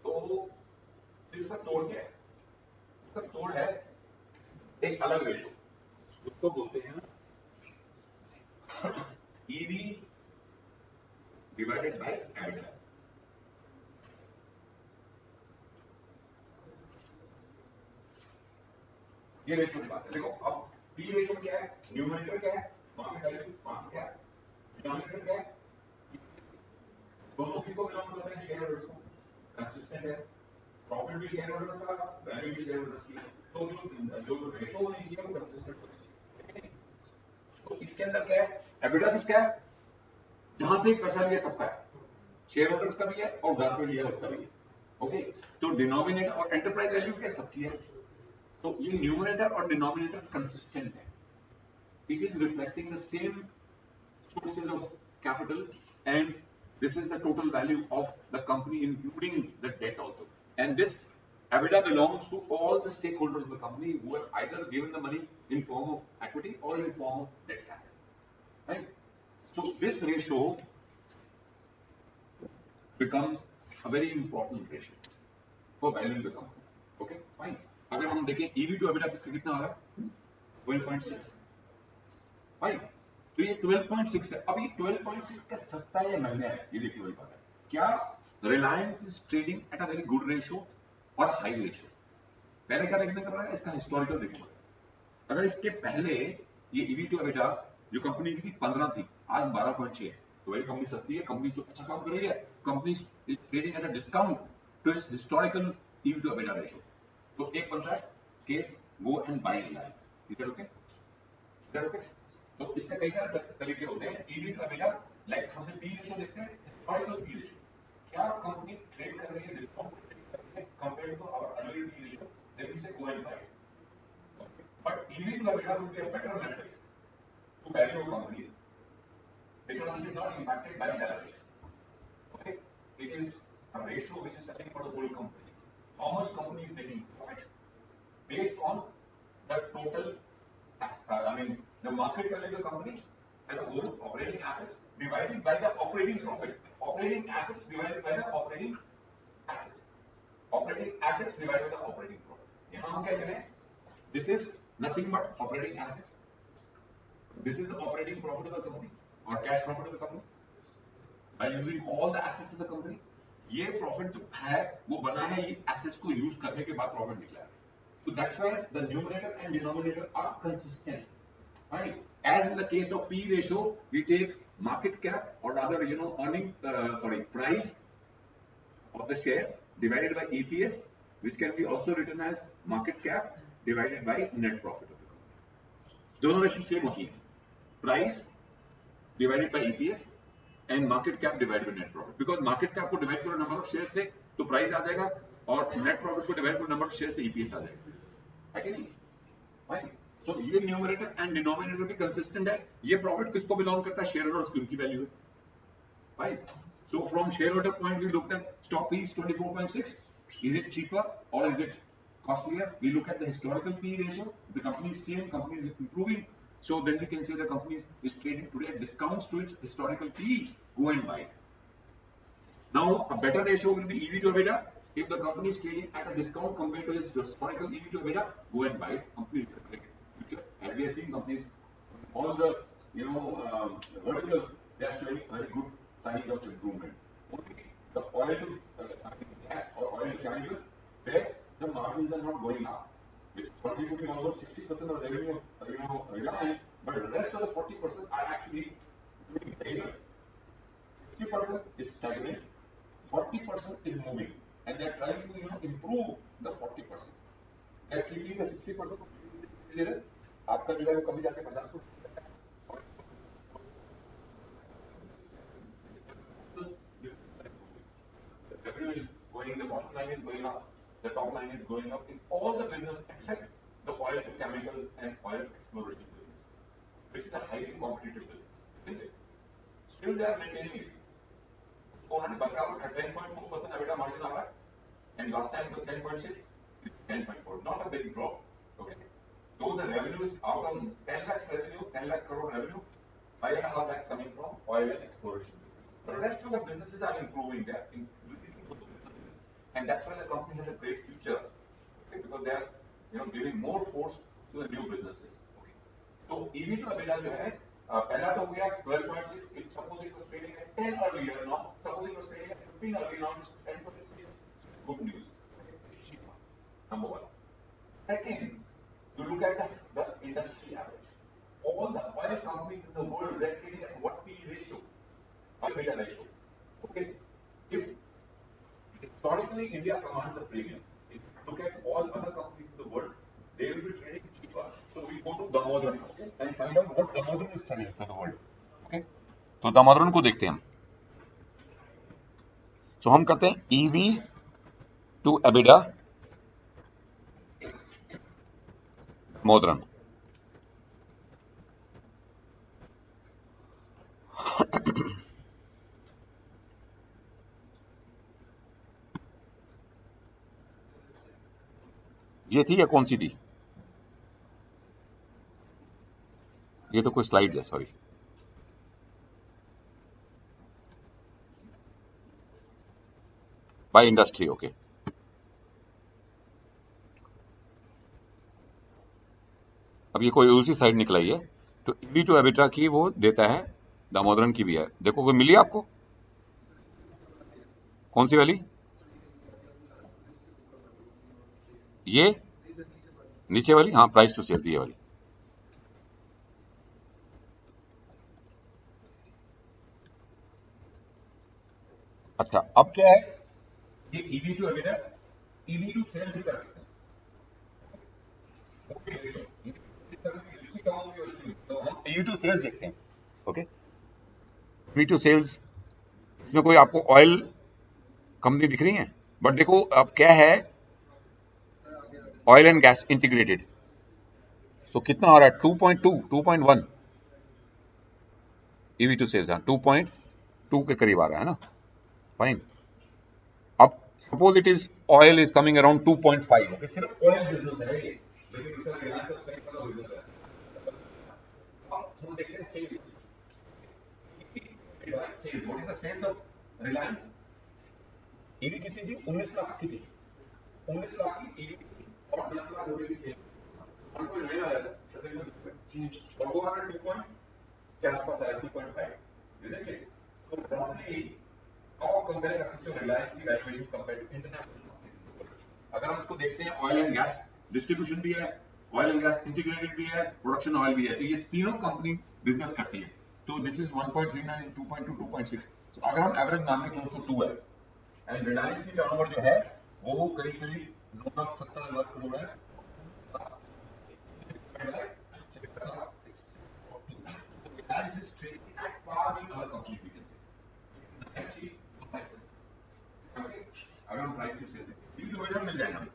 तो इसका तोड़ क्या है? इसका तोड़ है एक अलग रेशो उसको बोलते हैं EV divided by EBITDA. ये रेशो की बात है देखो अब पी रेशो क्या है न्यूमरेटर क्या है मार्केट वैल्यू मार्केट क्या है डिनोमिनेटर क्या है दोनों किसको बिलोंग करते हैं शेयर होल्डर्स को कंसिस्टेंट है प्रॉफिट भी शेयर होल्डर्स का वैल्यू भी शेयर होल्डर्स की तो जो रेशो होनी चाहिए वो कंसिस्टेंट होनी चाहिए तो इसके अंदर क्या है एबिटा किसका है जहां से पैसा लिया सबका है शेयर होल्डर्स का भी है और घर पे लिया उसका भी है ओके तो डिनोमिनेटर और एंटरप्राइज वैल्यू क्या सबकी है तो ये न्यूमरेटर और डिनोमिनेटर कंसिस्टेंट है it is reflecting the same sources of capital and this is the total value of the company including the debt also and this EBITDA belongs to all the stakeholders of the company who have either given the money in form of equity or in form of debt capital right so this ratio becomes a very important ratio for valuing the company okay fine अगर हम देखें EV to EBITDA कितना आ रहा है 12.6 भाई तो ये 12.6 है अब ये 12.6 का सस्ता है या महंगा है ये देखने वाली बात है क्या Reliance is trading at a very good ratio और हाई रेशियो पहले क्या देखने कर रहा है इसका हिस्टोरिकल देखना अगर इसके पहले ये EV to EBITDA जो कंपनी की थी 15 थी आज 12.6 है तो वही कंपनी सस्ती है कंपनी तो अच्छा काम कर रही है company is trading at a discount to its historical EV to EBITDA ratio तो एक बनता है case go and buy Reliance is that okay तो इसके कई सारे तरीके होते हैं EV to EBITDA लाइक हमने पी रेशियो देखते हैं हिस्टोरिकल पी रेशियो क्या कंपनी ट्रेड कर रही है डिस्काउंट ट्रेड कर रही है compared to our earlier P ratio then we say go and buy but EV to EBITDA would be a better metric to value a company because it is not impacted by valuation okay it is a ratio which is telling for the whole company how much company is making profit based on the total I mean the market value of the company as a whole, operating assets divided by the operating profit. Operating assets divided by the operating assets. Operating assets divided by the operating profit. यहाँ हम क्या करें? This is nothing but operating assets. This is the operating profit of the company or cash profit of the company by using all the assets of the company. ये profit जो है वो बना है ये assets को use करने के बाद profit निकला है. So that's why the numerator and denominator are consistent. Right? As in the case of P ratio, we take market cap or rather, price of the share divided by EPS, which can be also written as market cap divided by net profit of the company. दोनों ratio same होती हैं. Price divided by EPS and market cap divided by net profit. Because market cap को divide करो number of shares से तो price आ जाएगा और net profit को divide करो number of shares से EPS आ जाएगा. है कि नहीं? Fine. So ये numerator and denominator भी consistent है. ये profit किसको belong करता है? Shareholders की उनकी value है. Fine. So from shareholder point we looked at stock P is 24.6. Is it cheaper or is it costlier? We look at the historical P ratio. The company is staying, company is improving. So then we can say the company is trading today at discounts to its historical P. Go and buy it. Now a better ratio will be EV to EBITDA. If the company is trading at a discount compared to its historical EV to EBITDA, go and buy it. Company is a future. As we are seeing companies, all the verticals, they are showing very good signs of improvement. Only the oil to gas or oil to chemicals, where the margins are not going up, which is contributing almost 60% of revenue of Reliance, but the rest of the 40% are actually doing very well. 60% is stagnant, 40% is moving, and they are trying to improve the 40%. They are keeping the 60%. आपका जो है वो कभी जाके 50% the revenue is going, the bottom line is going up, the top line is going up in all the business except the oil and chemicals and oil exploration businesses, which is a highly competitive business, isn't it? Still they are maintaining it. उन्होंने बताया था 10.4% EBITDA margin आ रहा है, and last time it was 10.6, it's 10.4, not a big drop. Okay. Though the revenue is out on 10 lakhs revenue, 10 lakh crore revenue, 5.5 lakhs coming from oil and exploration business. The rest of the businesses are improving. They are increasing the businesses, and that's why the company has a great future. Okay, because they are giving more force to the new businesses. Okay. So EV to EBITDA जो है पहला तो हो गया 12.6. Suppose it was trading at 10 earlier now. Suppose it was trading at 15 earlier now. It's 10.6. Good news. Number one. Second, you look at the industry average. All the oil companies in the world, they're trading at what P ratio? EBITDA ratio. Okay. If historically India commands a premium, if you look at all other companies in the world, they will be trading cheaper. So we go to Damodar, okay, and find out what Damodar is trading for the world. Okay. तो दामोदरन को देखते हैं हम. So हम करते हैं EV to EBITDA Damodaran. ये थी या कौन सी थी? ये तो कोई स्लाइड है, सॉरी. By industry. ओके. अब ये कोई दूसरी साइड निकलाई है तो ईवी टू एबिटा की वो देता है, दामोदरन की भी है. देखो कोई मिली आपको? कौन सी वाली? ये नीचे वाली. हाँ, प्राइस टू सेल्स ये वाली. अच्छा, अब क्या है? ये EV to EBITDA, EV to sales भी कर सकते हैं. तो हम ईवी टू सेल्स देखते हैं. ओके. ईवी टू सेल्स इसमें कोई आपको ऑयल कंपनी दिख रही है, बट देखो अब क्या है, ऑयल एंड गैस इंटीग्रेटेड. तो कितना आ रहा है? 2.2, 2.1 ईवी टू सेल्स. हाँ, 2.2 के करीब आ रहा है ना. फाइन. अब suppose it is oil is coming around 2.5. Okay, सिर्फ ऑयल बिजनेस है ये, लेकिन इसका रिलायंस का कई सारा बिजनेस है. अब हम देखते हैं sales. Sales. What is the sales of Reliance? EV कितनी थी? 19 लाख की थी। 19 लाख की ईवी थी और 10 लाख रुपए की सेल। 1.9 आया था और वो हमारा 2 पॉइंट के आसपास आया, 2.5, isn't it? So roughly how compare कर सकते हो रिलायंस की valuation compare to international companies? अगर हम इसको देखते हैं, ऑयल एंड गैस डिस्ट्रीब्यूशन भी है, ऑयल एंड गैस इंटीग्रेटेड भी है, प्रोडक्शन ऑयल भी है, तो ये तीनों कंपनी बिजनेस करती है। तो दिस इज 1.39, 2.2, 2.6। तो अगर हम एवरेज मान लें क्लोज टू 2 है, एंड रिलायंस की टर्नओवर जो है वो करीब करीब 9,70,000 करोड़ है। Reliance is trading at par with other companies, we can say. Not cheap, not expensive. Okay? अगर हम प्राइस टू सेल्स इंडिविजुअल मिल जाएगा हमें।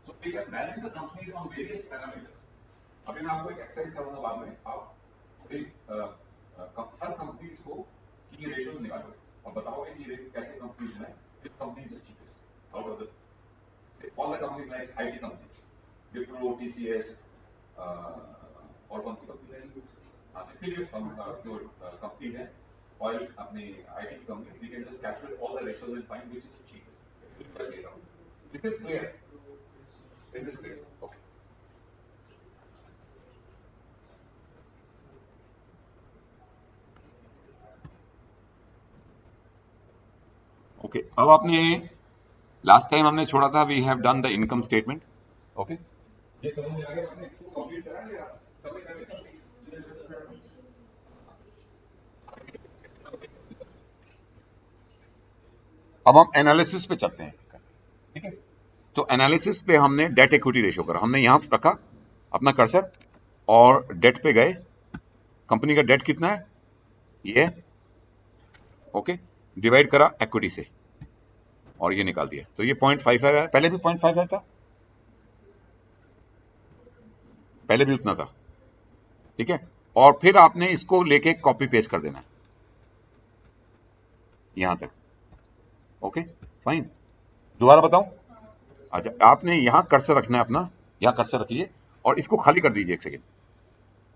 So we can value the companies on various parameters. अभी मैं आपको एक एक्सरसाइज करूंगा बाद में, आप हर कंपनीज को की रेशियोज निकालो और बताओगे कि कैसे कंपनीज हैं, which companies are cheapest out of the all the companies like IT companies, Wipro, TCS, और कौन सी कंपनी है, जितनी भी जो कंपनीज हैं ऑयल अपने IT company, we can just calculate all the ratios and find which is the cheapest. This is clear. Is this clear? Okay. Okay अब आपने लास्ट टाइम हमने छोड़ा था, we have done the income statement. Okay, ये समझ में आ गया? आपने इसको कंप्लीट करा लिया, समझ में आ गया? अब हम एनालिसिस पे चलते हैं, ठीक है? तो एनालिसिस पे हमने डेट इक्विटी रेशियो करा, हमने यहां रखा अपना कर्सर और डेट पे गए। कंपनी का डेट कितना है? ये, ओके, डिवाइड करा इक्विटी से और ये निकाल दिया, तो ये 0.55 है। पहले भी 0.55 था, पहले भी उतना था, ठीक है? और फिर आपने इसको लेके कॉपी पेस्ट कर देना है यहां तक। ओके फाइन, दोबारा बताऊं? अच्छा, आपने यहां कर्सर रखना है अपना, यहां कर्सर रखिए और इसको खाली कर दीजिए। एक सेकेंड,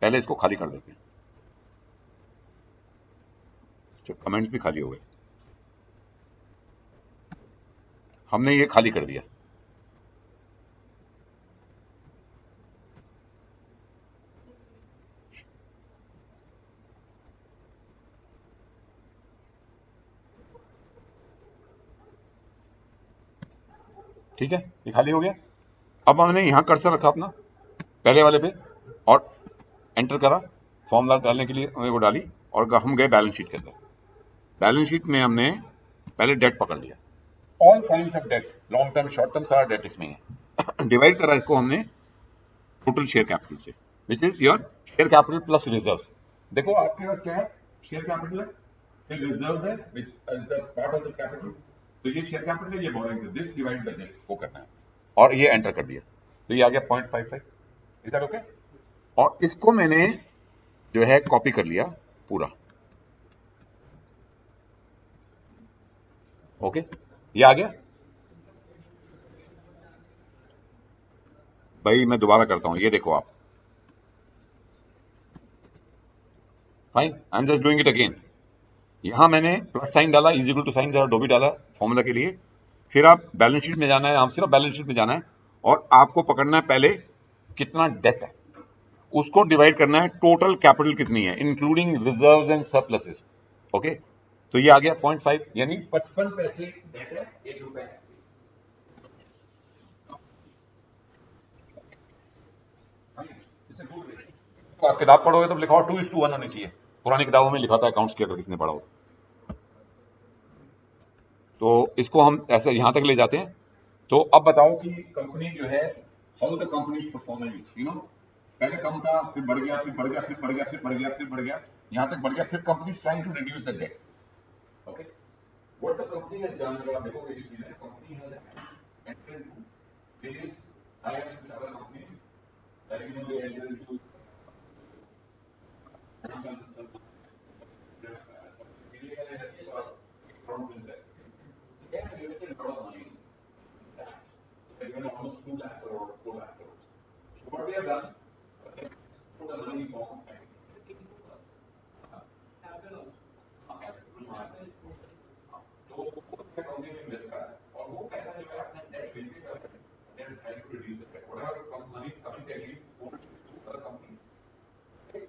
पहले इसको खाली कर देते हैं। तो कमेंट्स भी खाली हो गए, हमने ये खाली कर दिया। ठीक है, ये खाली हो गया। अब हमने यहां कर्सर रखा अपना पहले वाले पे और एंटर करा, फॉर्मूला डालने के लिए हमने वो डाली और हम गए बैलेंस शीट के अंदर। बैलेंस शीट में हमने पहले डेट पकड़ लिया, all kinds of debt, long term, short term, सारा डेट इसमें है। डिवाइड करा इसको हमने टोटल शेयर कैपिटल से, which is your share capital plus reserves. देखो आपके पास क्या है, शेयर कैपिटल है, फिर रिजर्व्स है which is the part of the capital. तो ये शेयर कैपिटल है, ये बोरोइंग्स है, दिस डिवाइड बाय दिस वो करना है और ये एंटर कर दिया, तो ये आ गया 0.55। Is that okay? और इसको मैंने जो है कॉपी कर लिया पूरा। ओके, ये आ गया। भाई मैं दोबारा करता हूं, ये देखो आप, fine, I am just doing it again. यहां मैंने प्लस साइन डाला, इज इक्वल टू साइन जरा भी डाला फॉर्मूला के लिए। फिर आप बैलेंस शीट में जाना है, आप सिर्फ बैलेंस शीट में जाना है और आपको पकड़ना है पहले कितना डेट है, उसको डिवाइड करना है टोटल कैपिटल कितनी है including reserves and surpluses. Okay, तो ये आ गया 0.5, यानी 55 पैसे डेट है, 1 रुपए है। तो आप किताब पढ़ोगे तो लिखा हो 2:1 होनी चाहिए, पुरानी किताबों में लिखा था अकाउंट्स की, अगर किसने पढ़ा हो तो इसको हम ऐसे यहां तक ले जाते हैं। तो अब बताओ कि कंपनी जो है, how the company is performing, you know, पहले कम था, फिर बढ़ गया, फिर बढ़ गया, फिर बढ़ गया, फिर बढ़ गया, फिर बढ़ गया, यहां तक बढ़ गया, फिर company is trying to reduce the debt. Okay, what the company has done, अगर आप देखोगे हिस्ट्री में, company has entered into various types with other companies, like you know they entered into some they have invested a lot of money in that. They given almost 2 lakh crore, 4 lakh crores. So what they have done, they put the money for company में invest करा है और वो पैसा जो है अपना date repay कर रहे हैं, they are trying to reduce the debt. Whatever money is coming, they are giving to other companies. Okay?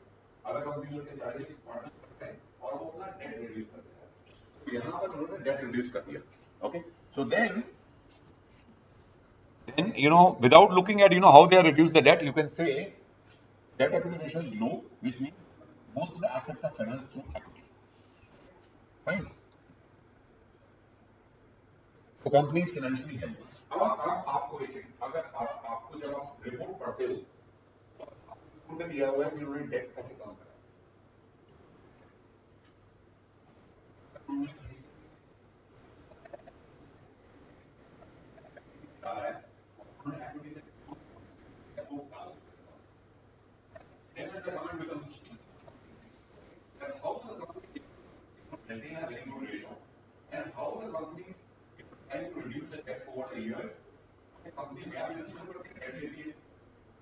Other companies उनके strategic partners करते हैं और वो अपना debt reduce करते हैं. तो यहाँ पर उन्होंने debt reduce कर दिया. Okay? So then without looking at how they have reduced the debt, you can say debt equity ratio is low, which means most of the assets are financed through equity. Fine. So company is financially healthy. अब आपको अगर आपको जब आप report पढ़ते हो तो उनमें दिया हुआ है कि उन्होंने डेट कैसे कम करा है उन्होंने equity से then the comment becomes that how the company maintain a very good ratio and how the companies trying to reduce the debt over the years. Company नया बिजनेस शुरू करती है डेट लेती है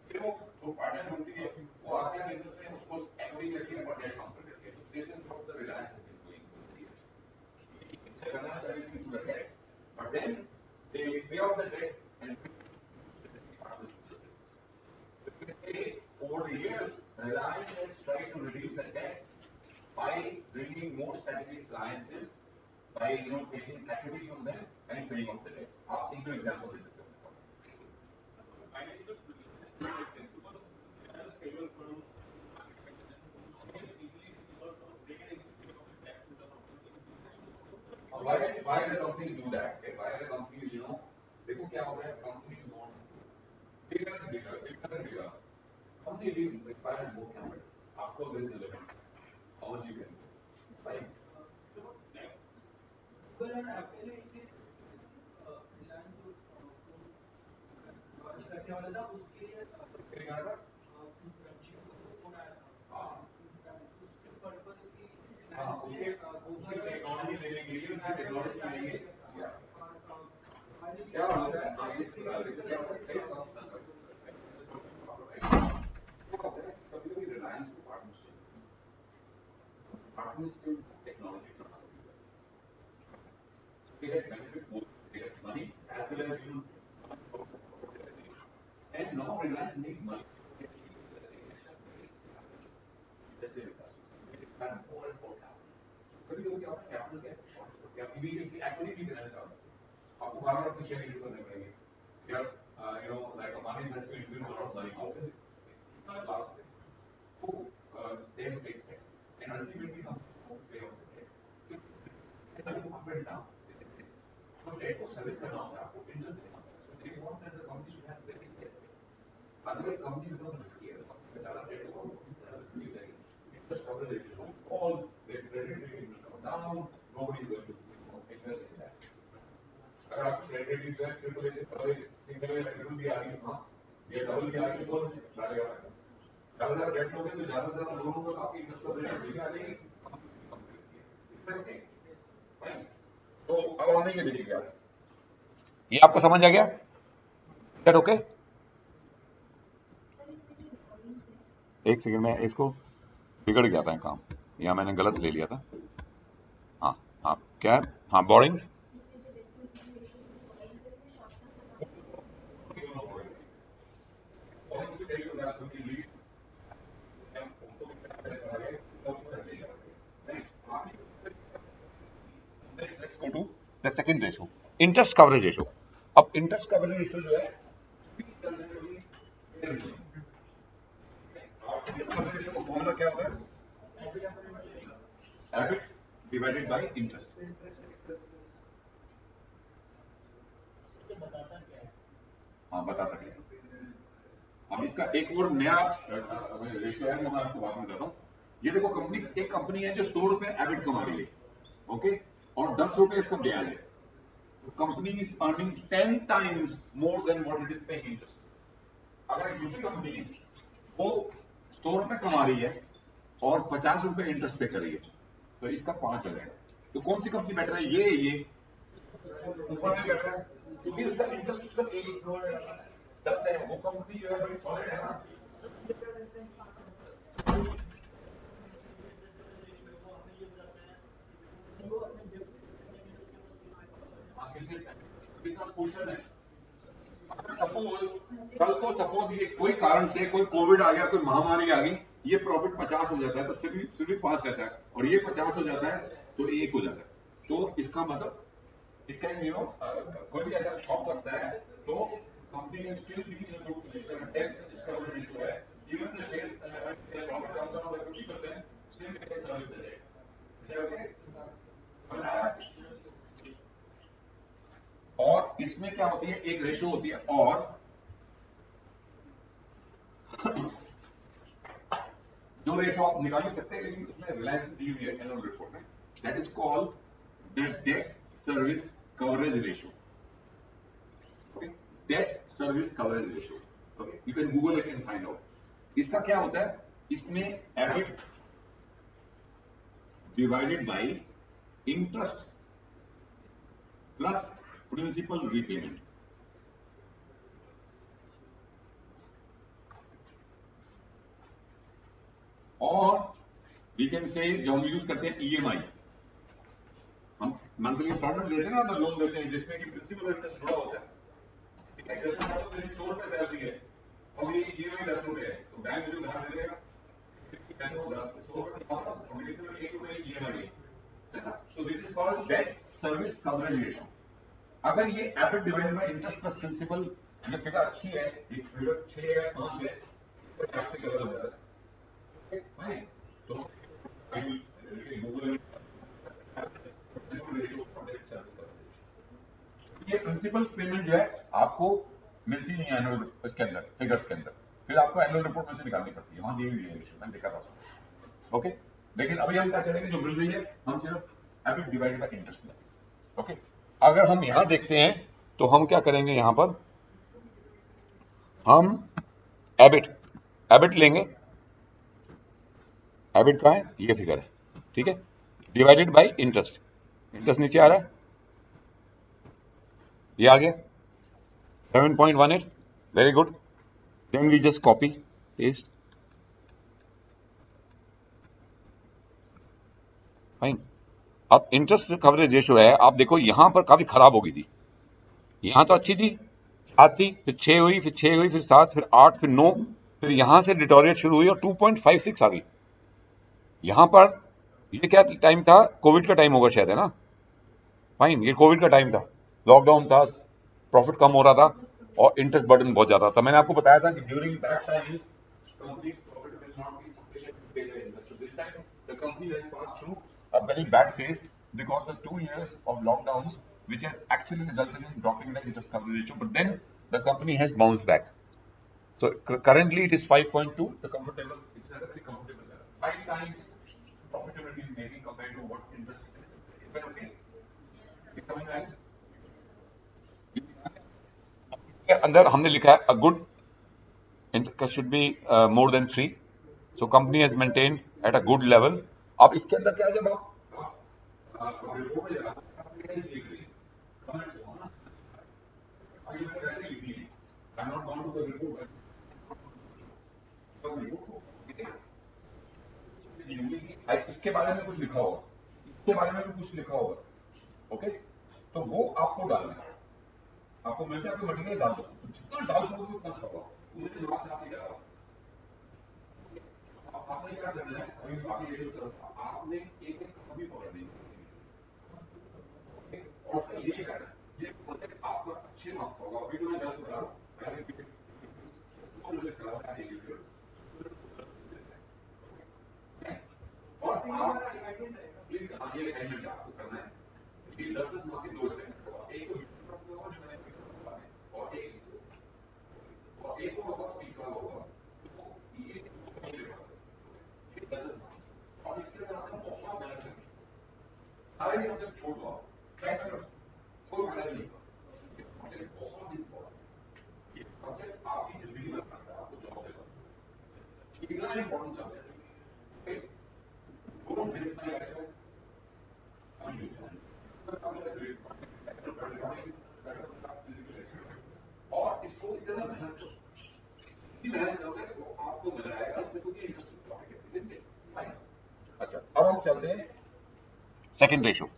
फिर वो पार्टनर ढूंढती है वो आते हैं बिजनेस में उसको एक्विटी लेती है और डेट कम कर देती है तो this is what the Reliance has been doing over the years they finance everything through the debt but then they pay off the debt and so you can say over the years Reliance has tried to reduce the debt by bringing more strategic alliances by taking equity from them and paying off the debt. एक दो example दे सकते हैं. Why the companies do that? Okay? Why the companies देखो क्या हो रहा है companies want bigger and bigger, bigger and bigger. Company requires more capital. Of course, there is a limit. How much you can do? Right? Technology लेने के लिए उनकी technology लेंगे क्या होता है आगे क्या होता है कभी कभी रिलायंस को partners technology they get benefit both they get money as well as and now Reliance need money let's say and more and more capital कभी कभी क्या होता है कैपिटल कैसे शॉर्ट होता है इमीडिएटली एक्चुअली भी फाइनेंस कर सकते हैं आपको बार-बार अपने शेयर इशू करने पड़ेंगे यार like a money has to infuse a lot of money how can it last so they have take it and ultimately हम pay off the debt and up and down तो debt को service करना होता है आपको interest देना होता है so they want that the company should have very less otherwise company become risky है कंपनी ज्यादा डेट होगा रिस्की हो जाएगी interest coverage ratio all their credit rating will come down nobody is going to invest in that अगर आप credit rating जो है triple A से पहले सिंगल ए ट्रिपल भी आ रही है हां ये डबल भी आ रही है तो डालेगा पैसा ज्यादा डेट लोगे तो ज्यादा से ज्यादा लोगों को आपकी इंटरेस्ट कवरेज रेशियो आ जाएगी तो अब हमने ये देख लिया ये आपको समझ आ गया क्या ओके एक सेकंड में इसको बिगड़ गया था काम या मैंने गलत ले लिया था हाँ हाँ क्या हाँ borings let's go to the second ratio interest coverage ratio अब interest coverage ratio जो है interest coverage ratio का फॉर्मूला क्या होता है EBIT divided by interest हाँ बताता क्या अब इसका एक और नया रेशियो है मैं आपको बाद में बताता हूँ ये देखो कंपनी एक कंपनी है जो 100 रुपए EBIT कमा रही है ओके और 10 रुपए इसका ब्याज है company is earning 10 times more than what it is paying interest अगर एक दूसरी कंपनी है वो 100 रुपए कमा रही है और 50 रुपए इंटरेस्ट पे कर रही है तो इसका 5 आ जाएगा तो कौन सी कंपनी बेटर है ये ऊपर में बेटर है क्योंकि उसका इंटरेस्ट सिर्फ 10 है वो कंपनी जो है बड़ी सॉलिड है ना कितना क्वेश्चन है। सपोज कल को सपोज ये कोई कारण से कोई कोविड आ गया, कोई महामारी आ गई, ये प्रॉफिट 50 हो जाता है तो सिर्फ 5 रहता है, और ये 50 हो जाता है तो 1 हो जाता है। तो इसका मतलब इट कैन कोई भी ऐसा शॉक करता है तो company can still be in good position. Debt जिसका वो रेशियो है, even the sales profit comes down by 50%, still they can service the debt. Is that okay? समझ आया? और इसमें क्या होती है, एक रेशियो होती है, और जो रेशो आप निकाल नहीं सकते, लेकिन उसमें रिलायंस दी हुई है एनुअल रिपोर्ट में, that is called the debt service coverage ratio. Okay, debt service coverage ratio. Okay, you can google it and find out. इसका क्या होता है, इसमें EBIT divided by interest plus principal repayment. और वी कैन से जो हम use करते हैं ईएमआई, हम मंथली इंस्टॉलमेंट देते हैं ना, लोन देते हैं जिसमें कि प्रिंसिपल और इंटरेस्ट जुड़ा होता है। ठीक है, जैसे मान लो मेरी 100 रुपए सैलरी है और ये ईएमआई 10 रुपए है, तो बैंक मुझे उधार दे देगा, बैंक को 100 रुपए निकालता हूं और मेरी सिर्फ 1 रुपए ईएमआई है ना। So this is called debt service coverage ratio. अगर ये EBIT divided by interest plus principal, ये फिगर अच्छी है, ये फिगर 6 है 5 है, तो 8 से कवर हो जाता है। फाइन, तो Google ratio for date service coverage. ये प्रिंसिपल पेमेंट जो है आपको मिलती नहीं है एनुअल इसके अंदर, फिगर्स के अंदर, फिर आपको एनुअल रिपोर्ट में से निकालनी पड़ती है, वहां दी हुई है रेशियो, मैंने देखा था उसमें। ओके, लेकिन अभी हम क्या चलेंगे, जो मिल रही है हम सिर्फ एबिट डिवाइडेड बाय इंटरेस्ट लेंगे। ओके, अगर हम यहां देखते हैं तो हम क्या करेंगे, यहां पर हम एबिट एबिट लेंगे। एबिट कहां है, ये फिगर है, ठीक है, डिवाइडेड बाय इंटरेस्ट, इंटरेस्ट नीचे आ रहा है, ये आ गया 7.18, very good. Then we just copy paste, fine. अब इंटरेस्ट कवरेज रेशियो है, आप देखो यहां पर काफी खराब हो गई थी, यहां तो अच्छी थी, 7 थी, फिर 6 हुई, फिर 6 हुई, फिर 7, फिर 8, फिर 9, फिर यहां से डिटोरिएट शुरू हुई और 2.56 आ गई। यहां पर ये क्या टाइम था, कोविड का टाइम होगा शायद, है ना, फाइन, ये कोविड का टाइम था, लॉकडाउन था, प्रॉफिट कम हो रहा था और इंटरेस्ट बर्डन बहुत ज्यादा था। मैंने आपको बताया था कि during that time companies profit will not be sufficient to pay their investor. This time the company has passed through a very bad phase because the 2 years of lockdowns, which has actually resulted in dropping the interest coverage ratio, but then the company has bounced back. So currently it is 5.2, the comfortable, it's at a very comfortable level, 5 times profitability is making compared to what interest is. Is that okay? Is something right? के अंदर हमने लिखा है a good interest should be more than 3, so company has maintained at a good level. अब इसके अंदर क्या है, जब आप रिपोर्ट में जाते हैं आप कैसे लिख रही हैं, कमेंट्स वहां से वैसे लिख दी, I am not gone to the report, तो इसके बारे में कुछ लिखा होगा, इसके बारे में भी कुछ लिखा होगा, ओके, तो वो आपको डालना है, आपको मिलता है, आपको मटेरियल डाल दो, जितना डाल दो उतना अच्छा होगा, उतने दिमाग से आपने क्या आपने क्या करना है, अभी बाकी इश्यूज करो, आपने एक एक कभी पकड़नी है और फिर ये करना है, ये प्रोजेक्ट आपका अच्छे मार्क्स होगा। अभी तो मैं 10 बता रहा हूं, पहले प्रोजेक्ट करा था ये और प्लीज ये असाइनमेंट आपको करना है, ये 10 मार्क्स के 2 असाइनमेंट होगा, एक तो होगा जो मैंने और एक को होगा तीसरा होगा, ये और इसके अंदर आपको बहुत मेहनत करनी है, सारे सब्जेक्ट छोड़ दो, ट्राई करो, कोई फायदा नहीं होगा, सब्जेक्ट बहुत इंपॉर्टेंट, ये सब्जेक्ट आपकी जिंदगी बना सकता है, आपको जॉब दे सकता है, इतना important subject, don't miss my lecture, और इसको इतना मेहनत करो, मेहनत करोगे तो आपको मिल जाएगा, इसमें कोई इंटरेस्ट टॉपिक है, इजंट इट? अच्छा, अब हम चलते हैं second ratio,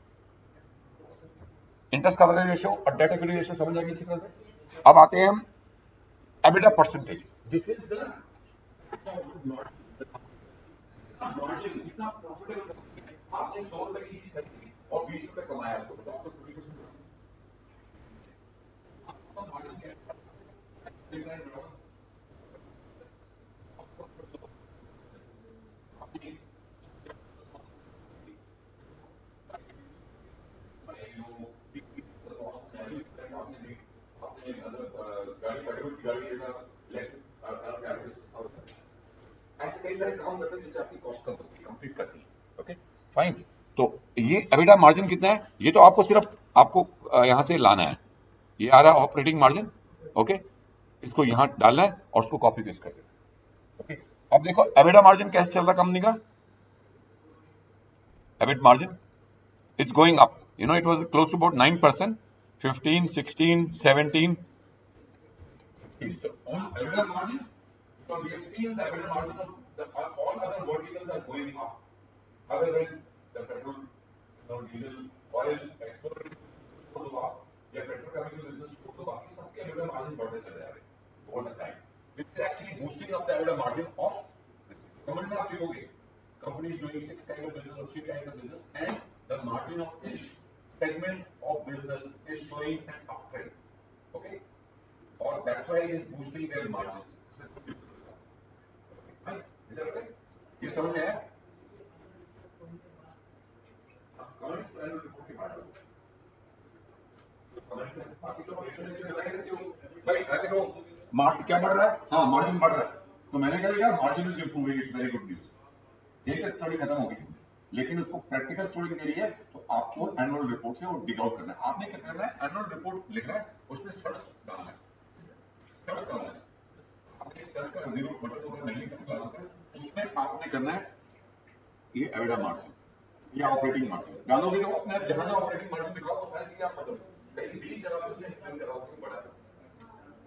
interest coverage ratio और डेट इक्विटी रेशियो समझ आएगी किस तरह से। अब आते हैं हम EBITDA percentage. This is the margin, कितना प्रॉफिटेबल आपने 100 रुपए की चीज खरीदी और 20 रुपए कमाया इसको, तो आपको 20% मार्जिन कैसे ऐसे कई सारे काम करते हैं जिससे आपकी कॉस्ट कम होती है, कंपनीज करती है। Okay fine. तो ये एबिटा मार्जिन कितना है, ये तो आपको सिर्फ आपको यहां से लाना है। ये आ रहा है ऑपरेटिंग मार्जिन। ओके, इसको यहां डालना है और उसको कॉपी पेस्ट कर देना। ओके, अब देखो एबिटा मार्जिन कैसे चल रहा कंपनी का। EBIT margin is going up, you know it was close to about 9%, 15, 16, 17. So on EBITDA margin, so we have seen the EBITDA margin of all other verticals are going up, other than the petrol, diesel, oil export छोड़ दो आप, या petrochemical business छोड़ दो, बाकी सबके EBITDA margin बढ़ते चले जा रहे हैं over the time. This is actually boosting up the EBITDA margin of comment में आप लिखोगे company is doing 6 kinds of business or 3 kinds of business and the margin of each segment of business is showing an uptrend. Okay. Or that's why it is boosting their margins. Is that okay? ये समझ में आया? Comments and report के बारे में comments है, बाकी लोग रेशो लेके लगा सकते हो भाई, ऐसे कहो मार्जिन क्या बढ़ रहा है, हाँ मार्जिन बढ़ रहा है, तो मैंने कहा यार margin is improving, it's very good news. ये स्टोरी खत्म हो गई, लेकिन उसको प्रैक्टिकल स्टोरी के लिए तो आपको एनुअल रिपोर्ट से वो डिग आउट करना है। आपने क्या करना है, एनुअल रिपोर्ट लिखना है, उसमें सर्च डालना है, सर्च डालना है, आपने सर्च का जीरो बटन होगा नहीं क्लास का, उसमें आपने करना है ये एबिटा मार्जिन या ऑपरेटिंग मार्जिन डालोगे तो अपने आप जहां ऑपरेटिंग मार्जिन दिखाओ वो सारी चीजें आप बताओ, लेकिन 20 जगह उसने एक्सप्लेन कराओ कि बड़ा है।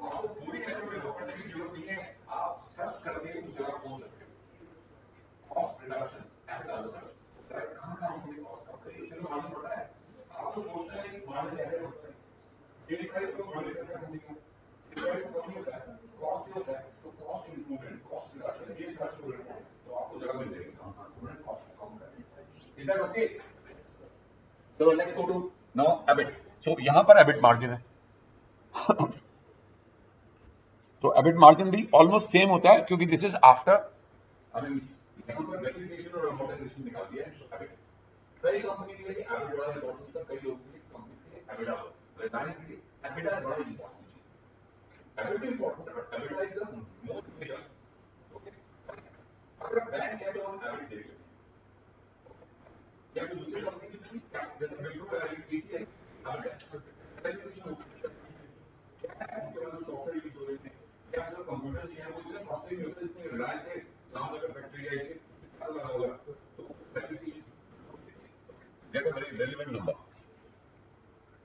आपको पूरी एनुअल रिपोर्ट पढ़ने की जरूरत नहीं है, आप सर्च करके उस जगह पहुंच सकते हो। कॉस्ट रिडक्शन ऐसे डालो सर्च, कहां कहां हमने कॉस्ट कम करी, इसमें मार्जिन बढ़ा है। आपको सोचना है कि मार्जिन कैसे बढ़ सकता है, ये प्राइस को बढ़ सकता है कंपनी का, प्राइस कम होता है, कॉस्ट होता है, तो कॉस्ट इंप्रूवमेंट, कॉस्ट रिडक्शन, ये सर्च करोगे तो आपको जगह मिल जाएगी कहां कहां स्टूडेंट कॉस्ट कम कर। Is that okay? So let's go to now EBIT. So यहां पर EBIT मार्जिन है तो EBIT मार्जिन भी ऑलमोस्ट सेम होता है क्योंकि this is after, I mean यहां पर डेप्रिसिएशन और अमोर्टाइजेशन निकाल दिया है। तो EBIT कई कंपनी के लिए EBIT बड़ा इंपॉर्टेंट होता है, कई लोगों के लिए कंपनी के लिए EBITDA, रिलायंस के लिए EBITDA बड़ा इंपॉर्टेंट है। EBIT भी इंपॉर्टेंट है but EBITDA is the more major. Okay, अगर बैंक है तो हम EBIT देख लेते हैं, या तो दूसरी कंपनी की जैसे बिल्कुल इसी है डेप्रिसिएशन होता है, उनके पास जो सॉफ्टवेयर यूज हो रहे थे या फिर कंप्यूटर्स हैं वो इतने कॉस्टली नहीं होते जितने रिलायंस के रामनगर फैक्ट्री है, इतने पैसा लगा होगा, तो depreciation get a very relevant number.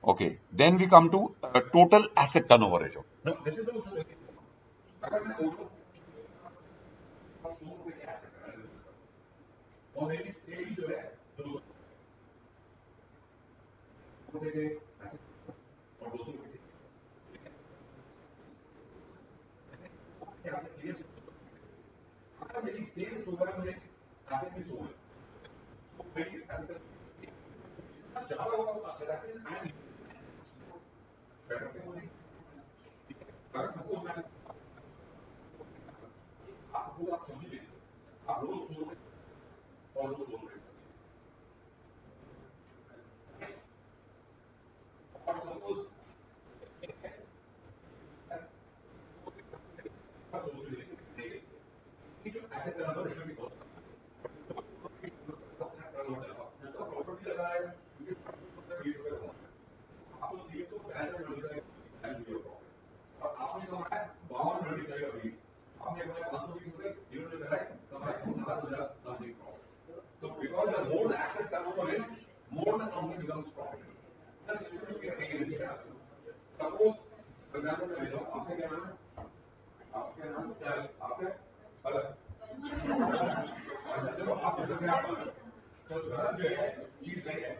Okay, then we come to total asset turnover ratio. No this is also, अगर मैं बोलूं 100 रुपए के एसेट का और मेरी सेल जो है 200 रुपए के एसेट और 200 रुपए से अगर मेरी सेल्स होगा मुझे एसेट भी सोल्ड, तो मेरी एसेट ज्यादा होगा तो अच्छा that is I am better for अगर सपोज मैं आपको आप सब्जी बेचते हो, आप रोज 100 रुपए और रोज 100 रुपए और सपोज जो एसेट टर्नओवर रेशियो की बहुत उसका प्रॉपर्टी लगा है 20 रुपए कमाना है, आपको 365 मल्टीप्लाई और आपने कमाया 52 मल्टीप्लाई का 20, आपने कमाया 520 रुपए, इन्होंने कमाया 7,000 समथिंग प्रॉफिट। तो because the more the asset turnover is, more the company becomes profitable. Just listen to me again, suppose for example मैं लेता हूं, आपका क्या नाम है, आपका नाम चल आपका अलग, चलो आप बोलोगे आप अलग, तो गलत जो है चीज नहीं है,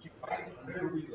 चीज 100 rupees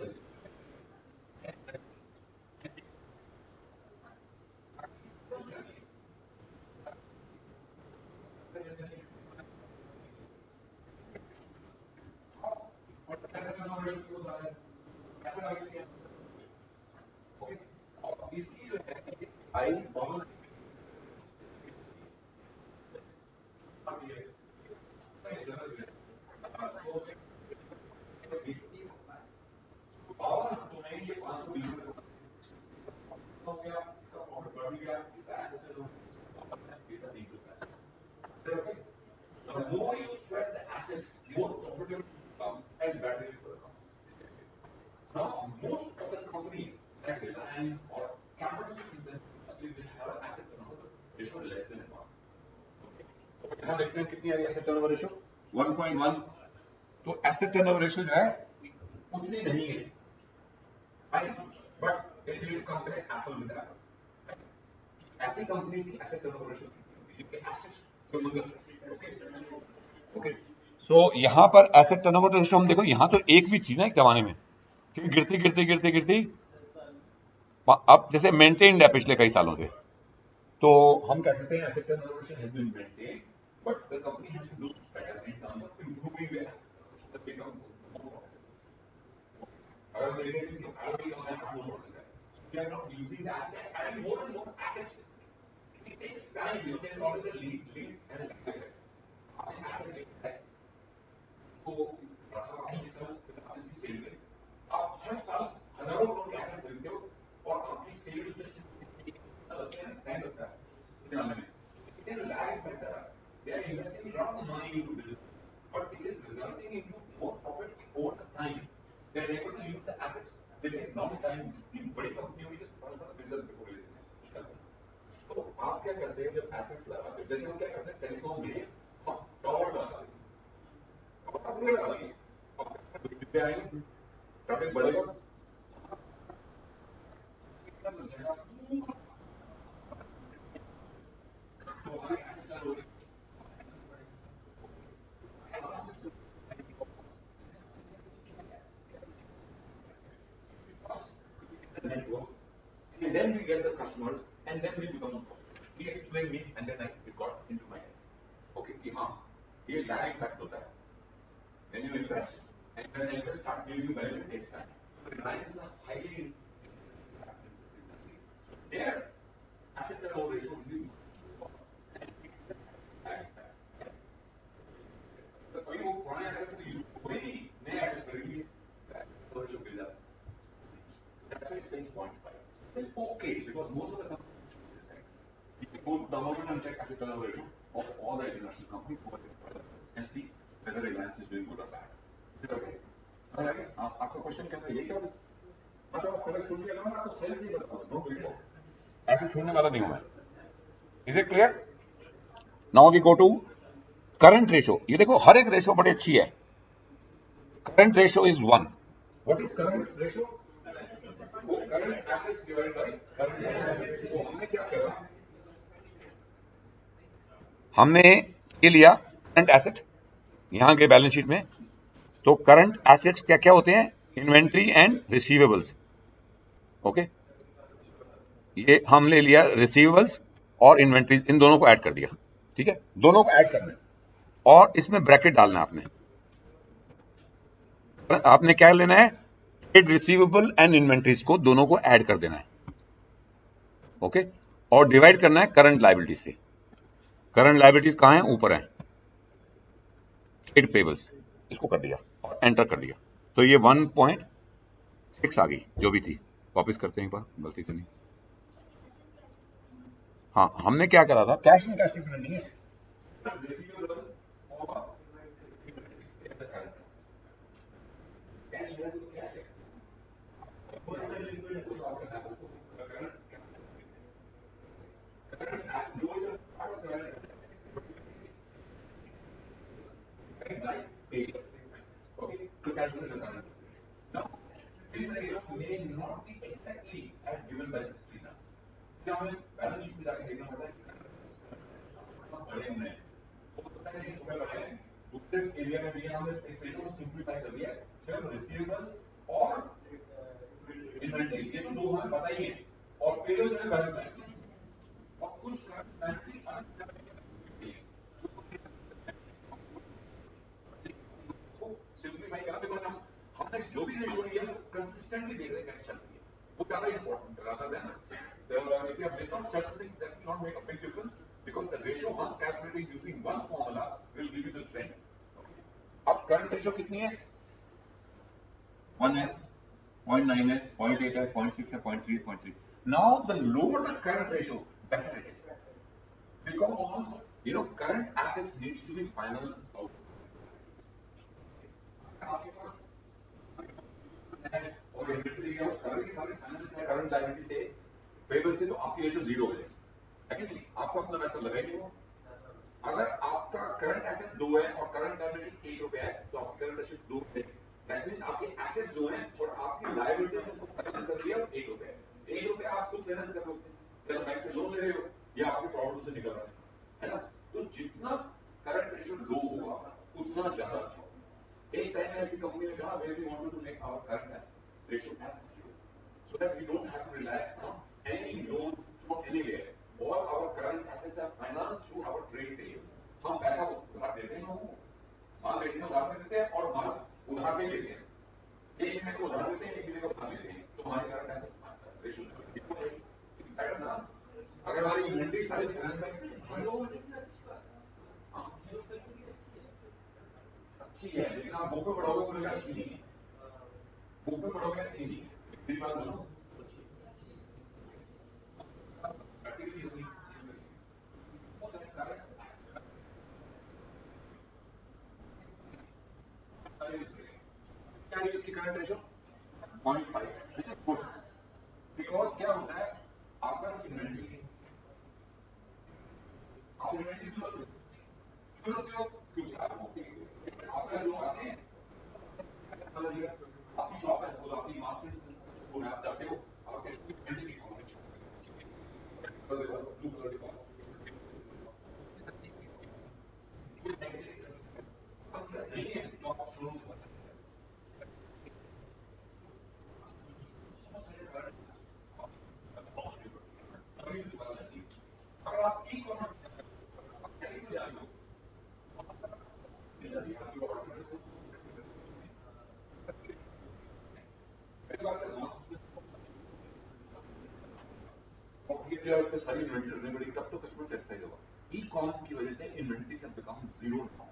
Now, most of the companies like Reliance or capital intensive industries will have an asset turnover ratio less than 1. यहाँ देखते हैं कितनी आ रही है asset turnover ratio 1.1. तो asset turnover ratio जो है उतनी नहीं है, right? But if you compare Apple with Apple, ऐसी कंपनीज की asset turnover ratio जिनके assets humongous है, okay? सो यहाँ पर एसेट टर्नओवर रेशियो हम देखो, यहाँ तो एक भी थी ना एक जमाने में, फिर गिरती गिरती गिरती गिरती अब जैसे मेंटेन्ड है पिछले कई सालों से, तो हम कह सकते हैं asset turnover ratio has been maintained, but the company has to do better in terms of improving the asset that become more. अगर मेरे लिए आरओई का है 8% है, we are not using the asset and more assets. It takes time, you know, there is always a lead and lag. आपने asset है तो आपकी सेल करें, आप हर साल हजारों करोड़ के एसेट खरीदते हो और आपकी सेल जस्ट टाइम लगता है बनाने में. It is a lag factor. They are investing a lot of money into business, but it is resulting into more profit over the time. They are able to use the assets. They take long time. बड़ी कंपनियों में just first business before releasing है. तो आप क्या करते हैं जब एसेट लगाते हैं, जैसे हम क्या करते हैं टेलीकॉम में हम टावर्स लगाते हैं, अपने लगाएंगे, अब आएंगे ट्रैफिक बढ़ेगा, network, and then we get the customers, and then we become. He explained me, and then it got into my head. Okay, कि हाँ, ये lag impact होता है. When you invest, and when the invest start giving you benefit, it takes time. Reliance is a highly so there, asset turnover ratio will be कोई वो पुराने asset को use कोई भी नए asset करेंगे, turnover ratio गिर जाता है. That's why it's saying 0.5. It's okay because most of the companies do this thing. You can go download and check asset turnover ratio of all the international companies and see whether Reliance is doing good or bad. Is it okay? Alright, आपका question क्या था, ये क्या? तो आप पहले सुन लिया ना, आपको सही सही बताऊंगा, नो वीडियो, ऐसे छोड़ने वाला नहीं हूं मैं. Is it clear? Now we go to current ratio. ये देखो हर एक रेशो बड़ी अच्छी है. Current ratio is 1. What is current ratio? वो current assets divided by current. वो हमने क्या करा, हमने ये लिया करंट एसेट यहां के बैलेंस शीट में. तो करंट एसेट्स क्या क्या होते हैं? Inventory and receivables. ओके, ये हम ले लिया रिसीवेबल्स और इन्वेंट्रीज, इन दोनों को ऐड कर दिया. ठीक है, दोनों को ऐड करना है और इसमें ब्रैकेट डालना है आपने. आपने क्या लेना है? ट्रेड रिसीवेबल एंड इन्वेंट्रीज को दोनों को ऐड कर देना है. ओके, और डिवाइड करना है करंट लायबिलिटीज से. करंट लायबिलिटीज कहां है? ऊपर है. ट्रेड पेबल्स, इसको कर दिया और एंटर कर दिया. तो ये 1.6 आ गई जो भी थी. वापस करते हैं एक बार, गलती से नहीं. हाँ, हमने क्या करा था, कैश में कैश डिफरेंट नहीं है. Now, this ratio may not be exactly as given by the screen. क्या हमें बैलेंस शीट में जाके देखना पड़ता है कि बड़े हुए हैं, वो पता नहीं छोटे बड़े हैं. दूसरे एरिया में भी हमने इस रेशो को सिंप्लीफाई कर दिया है. सिर्फ रिसीवेबल्स और इन्वेंटरी, ये तो दो हमें पता ही है, और पेबल जो है करंट लायबिलिटी, और कुछ करंट लायबिलिटी सिंप्लीफाई करा बिकॉज हमने जो भी रेशो लिया है कंसिस्टेंटली देख रहे हैं कैसे चल रही है. वो ज्यादा important rather than if you have missed out certain things that will not make a big difference because the ratio once calculating using one formula will give you the trend. अब करंट रेशियो कितनी है? 1 है, 0.9 है, 0.8 है, 0.6 है, 0.3, 0.3. Now the lower the current ratio, better it is. Because current assets needs to be financed out. आपके पास और inventory है, सारे सारे फाइनेंस में करंट लायबिलिटी से पेबल से, तो आपकी रेशियो जीरो हो जाएगी, है कि नहीं? आपको अपना पैसा लगाएंगे वो। अगर आपका करंट एसेट 2 है और करंट लायबिलिटी 1 रुपया है, तो आपकी करंट रेशियो 2 है। दैट मींस आपके एसेट्स 2 हैं और आपकी लायबिलिटी से उसको फाइनेंस कर दिया 1 रुपया। 1 रुपया आप खुद फाइनेंस कर लोगे, या बैंक से लोन ले रहे हो, या आपके प्रॉब्लम से निकल रहा है ना? तो जितना करंट रेशियो लो होगा उतना ज्यादा अच्छा होगा। एक टाइम ऐसी कंपनी ने कहा, वे we wanted to make our current asset ratio as zero, so that we don't have to rely on any loan from anywhere. All our current assets are financed through our trade payables. हम पैसा उधार देते हैं, लोगों को माल बेचने उधार में देते हैं और माल उधार में लेते हैं। एक महीने को उधार देते हैं, एक महीने को उधार लेते हैं, तो हमारे करंट एसेट रेशियो बेटर ना। अगर हमारी इन्वेंटरी सारी फाइनेंस में अच्छी है, लेकिन आप बुक में पढ़ोगे बोलेगा अच्छी नहीं है, बुक में पढ़ोगे अच्छी नहीं है, मेरी बात सुनो, क्या है इसकी current ratio 0.5, which is good, because क्या होता है, आपका इन्वेंटरी आप इन्वेंटरी क्यों रखते हो? क्योंकि आपका लोग आते हैं, आपकी शॉप है, सपोज आपकी मार्क्स से आप चाहते हो आपके इन्वेंटरी की कॉन्वेंशन ब्लू कलर का नहीं है, तो आप शोरूम से अगर आप ई कॉमर्स सारी इन्वेंटरी रखनी पड़ेगी, तब तो कस्टमर सेटिस्फाइड होगा। ई कॉमर्स की वजह से इन्वेंटरी से become zero now,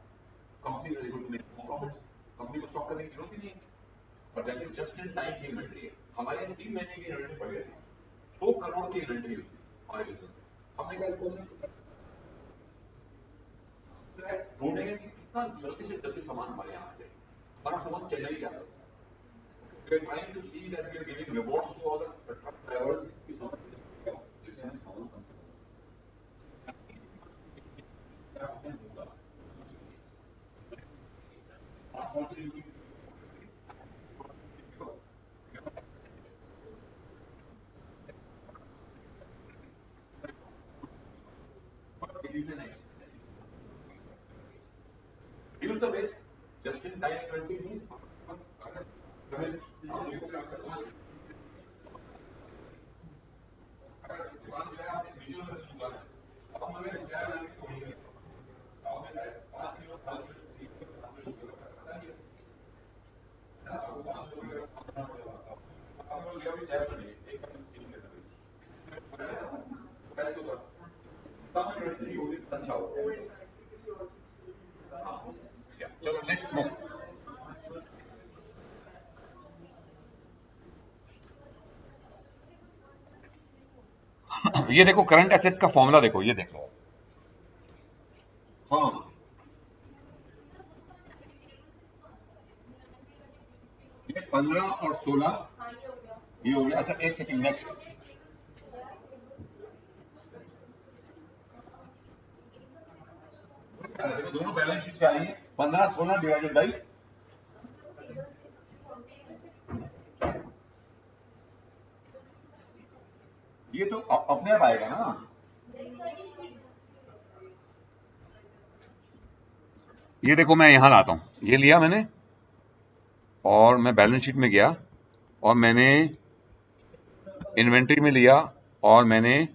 company is able to make more profits, company को स्टॉक करने की जरूरत ही नहीं है। और जैसे जस्ट इन टाइम की इन्वेंटरी है, हमारे यहाँ 3 महीने की इन्वेंटरी पड़ गई थी, 100 करोड़ की इन्वेंटरी होती है हमारे बिजनेस में। हमने कहा इसको ढूंढेंगे कि कितना जल्दी से जल्दी सामान हमारे यहाँ आ जाए। हमारा सामान चेन्नई से आता है, we are trying to see that we are giving rewards to all the truck drivers जिसमें हम सामान कम से reduce the waste. Just in time inventory means चलो नेक्स्ट मूव। ये देखो करंट एसेट्स का फॉर्मूला देखो, ये देख लो। हाँ ये 15 और 16 ये हो गया। अच्छा एक सेकंड, नेक्स्ट दोनों बैलेंस शीट से आ रही है। 15-16 डिवाइडेड बाई ये तो अपने आप आएगा ना। ये देखो मैं यहां लाता हूं, ये लिया मैंने और मैं बैलेंस शीट में गया और मैंने इन्वेंट्री में लिया और मैंने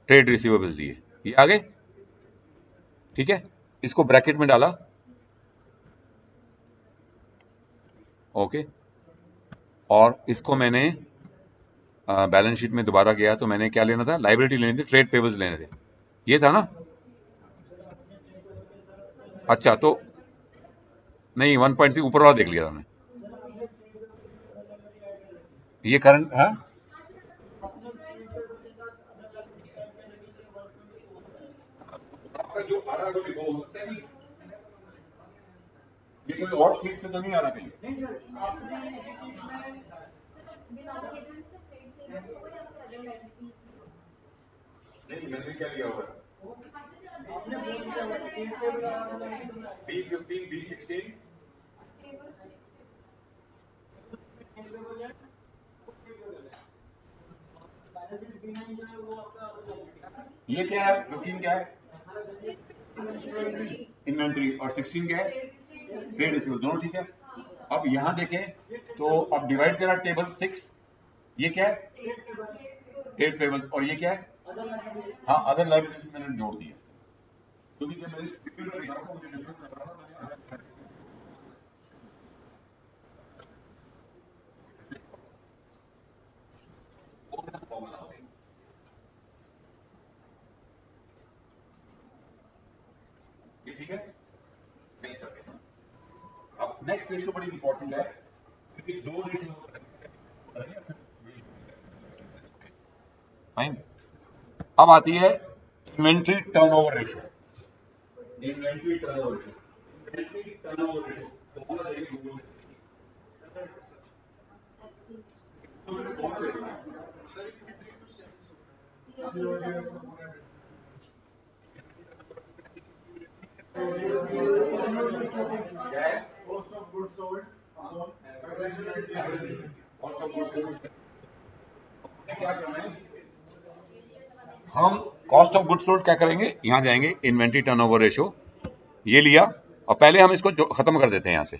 ट्रेड रिसीवेबल्स लिए, ये आ गए, ठीक है। इसको ब्रैकेट में डाला, ओके, और इसको मैंने बैलेंस शीट में दोबारा गया तो मैंने क्या लेना था, लाइबिलिटी लेनी थी, ट्रेड पेबल्स लेने थे, ये था ना। अच्छा, तो नहीं 1.6 ऊपर वाला देख लिया था मैंने। ये करंट है। आपका जो आ रहा है वो लिखो, हो सकता है कि ये कोई और शीट से तो नहीं आ रहा कहीं। नहीं, मैंने क्या लिया हुआ है, B15 B16। ये क्या है, 15 क्या है, इन्वेंट्री, और 16 क्या है, ट्रेड रिसीवेबल, दोनों ठीक है। अब यहां देखें तो अब डिवाइड करा टेबल 6, ये क्या है, ट्रेड पेबल, और ये क्या है, हाँ अदर लाइबिलिटीज मैंने जोड़ दिया, क्योंकि जब मैंने स्क्रीन पर देखा था मुझे डिफरेंस लग रहा था, मैंने अलग फॉर्मूला हो गया। ये ठीक है, नहीं सकते। अब नेक्स्ट रेशियो बड़ी इंपॉर्टेंट है, क्योंकि दो रेशियो फाइन। अब आती है inventory turnover ratio. Inventory turnover ratio, inventory turnover ratio formula देखिए गूगल में, क्या है, cost of goods sold average, cost of goods sold. क्या करना है, हम कॉस्ट ऑफ गुड्स सोल्ड क्या करेंगे, यहां जाएंगे इन्वेंट्री टर्नओवर रेशियो, ये लिया, और पहले हम इसको खत्म कर देते हैं यहां से।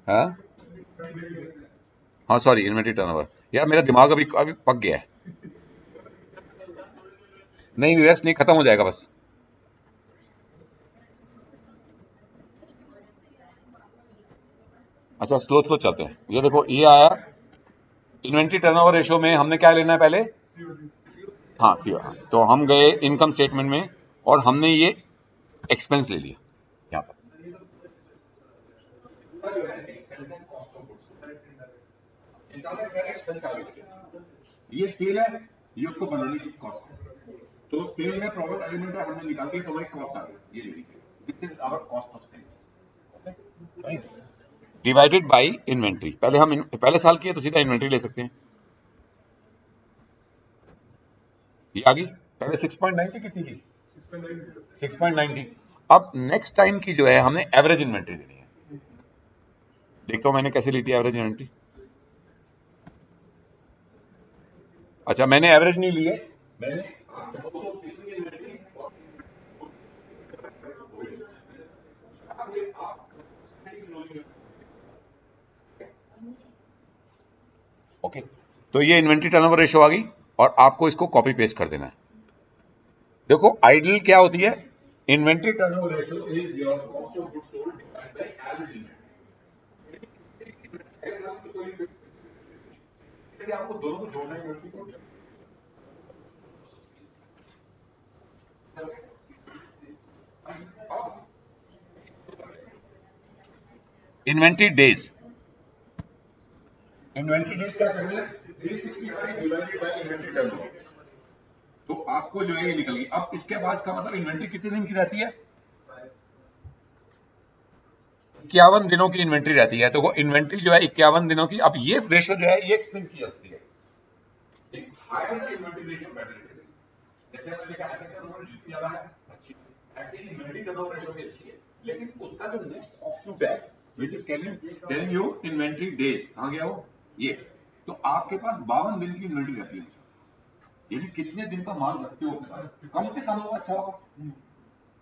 हाँ हाँ सॉरी, इन्वेंट्री टर्नओवर, यार मेरा दिमाग अभी अभी पक गया है। नहीं रिलैक्स नहीं, खत्म हो जाएगा बस। अच्छा स्लो स्लो चलते हैं, ये देखो ये आया इन्वेंट्री टर्नओवर रेशियो में, हमने क्या लेना है पहले, हाँ सी, हाँ तो हम गए इनकम स्टेटमेंट में और हमने ये एक्सपेंस ले लिया यहाँ पर, ये सेल है, ये उसको बनाने की कॉस्ट है, तो सेल में प्रॉफिट एलिमेंट है, हमने निकाल के तो हमारी कॉस्ट आ गई, ये ले लीजिए, this is our cost of sales divided by inventory. पहले हम पहले साल की है तो सीधा इन्वेंट्री ले सकते हैं, ये आ गई। पहले 6.90 कितनी थी, 6.90। अब नेक्स्ट टाइम की जो है हमने एवरेज इन्वेंट्री लेनी है, देखता हूं मैंने कैसे ली थी एवरेज इन्वेंट्री। अच्छा मैंने एवरेज नहीं ली है, मैंने ओके, तो ये इन्वेंट्री टर्नओवर रेशियो आ गई और आपको इसको कॉपी पेस्ट कर देना है। देखो आइडियल क्या होती है, inventory turnover ratio is your cost of goods sold divided by average inventory, आपको दोनों को जोड़ना है इन्वेंट्री को। इन्वेंट्री डेज, इन्वेंट्री डेज क्या करना है, 365 डिवाइडेड बाय इन्वेंट्री टर्नओवर, तो आपको जो है ये निकल गई। अब इसके बाद का मतलब इन्वेंट्री कितने दिन की रहती है, 51 दिनों की इन्वेंट्री रहती है, तो वो इन्वेंट्री जो है 51 दिनों की। अब ये रेशियो जो है ये एक्सपेंस की होती है, higher the inventory ratio better it is, जैसे हमने देखा ऐसे टर्नओवर जितनी ज्यादा है अच्छी, ऐसे ही इन्वेंट्री टर्नओवर रेशियो भी अच्छी है, लेकिन उसका जो नेक्स्ट ऑफशूट है which is telling you inventory days, कहां गया वो, ये, तो आपके पास 52 दिन की इन्वेंट्री रहती है, यानी कितने दिन का माल रखते हो अपने पास, कम से कम होगा अच्छा होगा।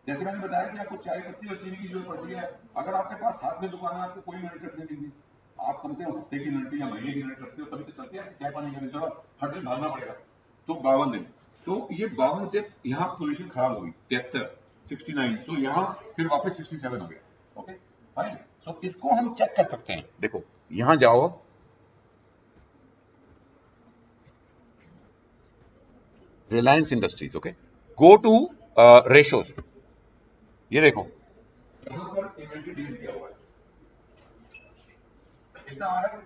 जैसे मैंने बताया कि आपको चाय पत्ती और चीनी की जरूरत पड़ती है, अगर आपके पास हाथ में दुकान है आपको कोई इन्वेंट्री रखने नहीं दी, आप कम से कम हफ्ते की इन्वेंट्री या महीने की इन्वेंट्री रखते हो, तभी तो चलते हैं, चाय पानी की जरूरत हर दिन भागना पड़ेगा, तो 52 दिन, तो ये 52 से यहाँ पोजिशन खराब होगी 73, 69, सो यहाँ फिर वापस 67 हो गया, ओके फाइन। सो इसको हम चेक कर सकते हैं, देखो यहाँ जाओ, Reliance Industries, okay, go to ratios, ये देखो यहाँ पर इन्वेंट्री डेज दिया हुआ है, कितना आ रहा है?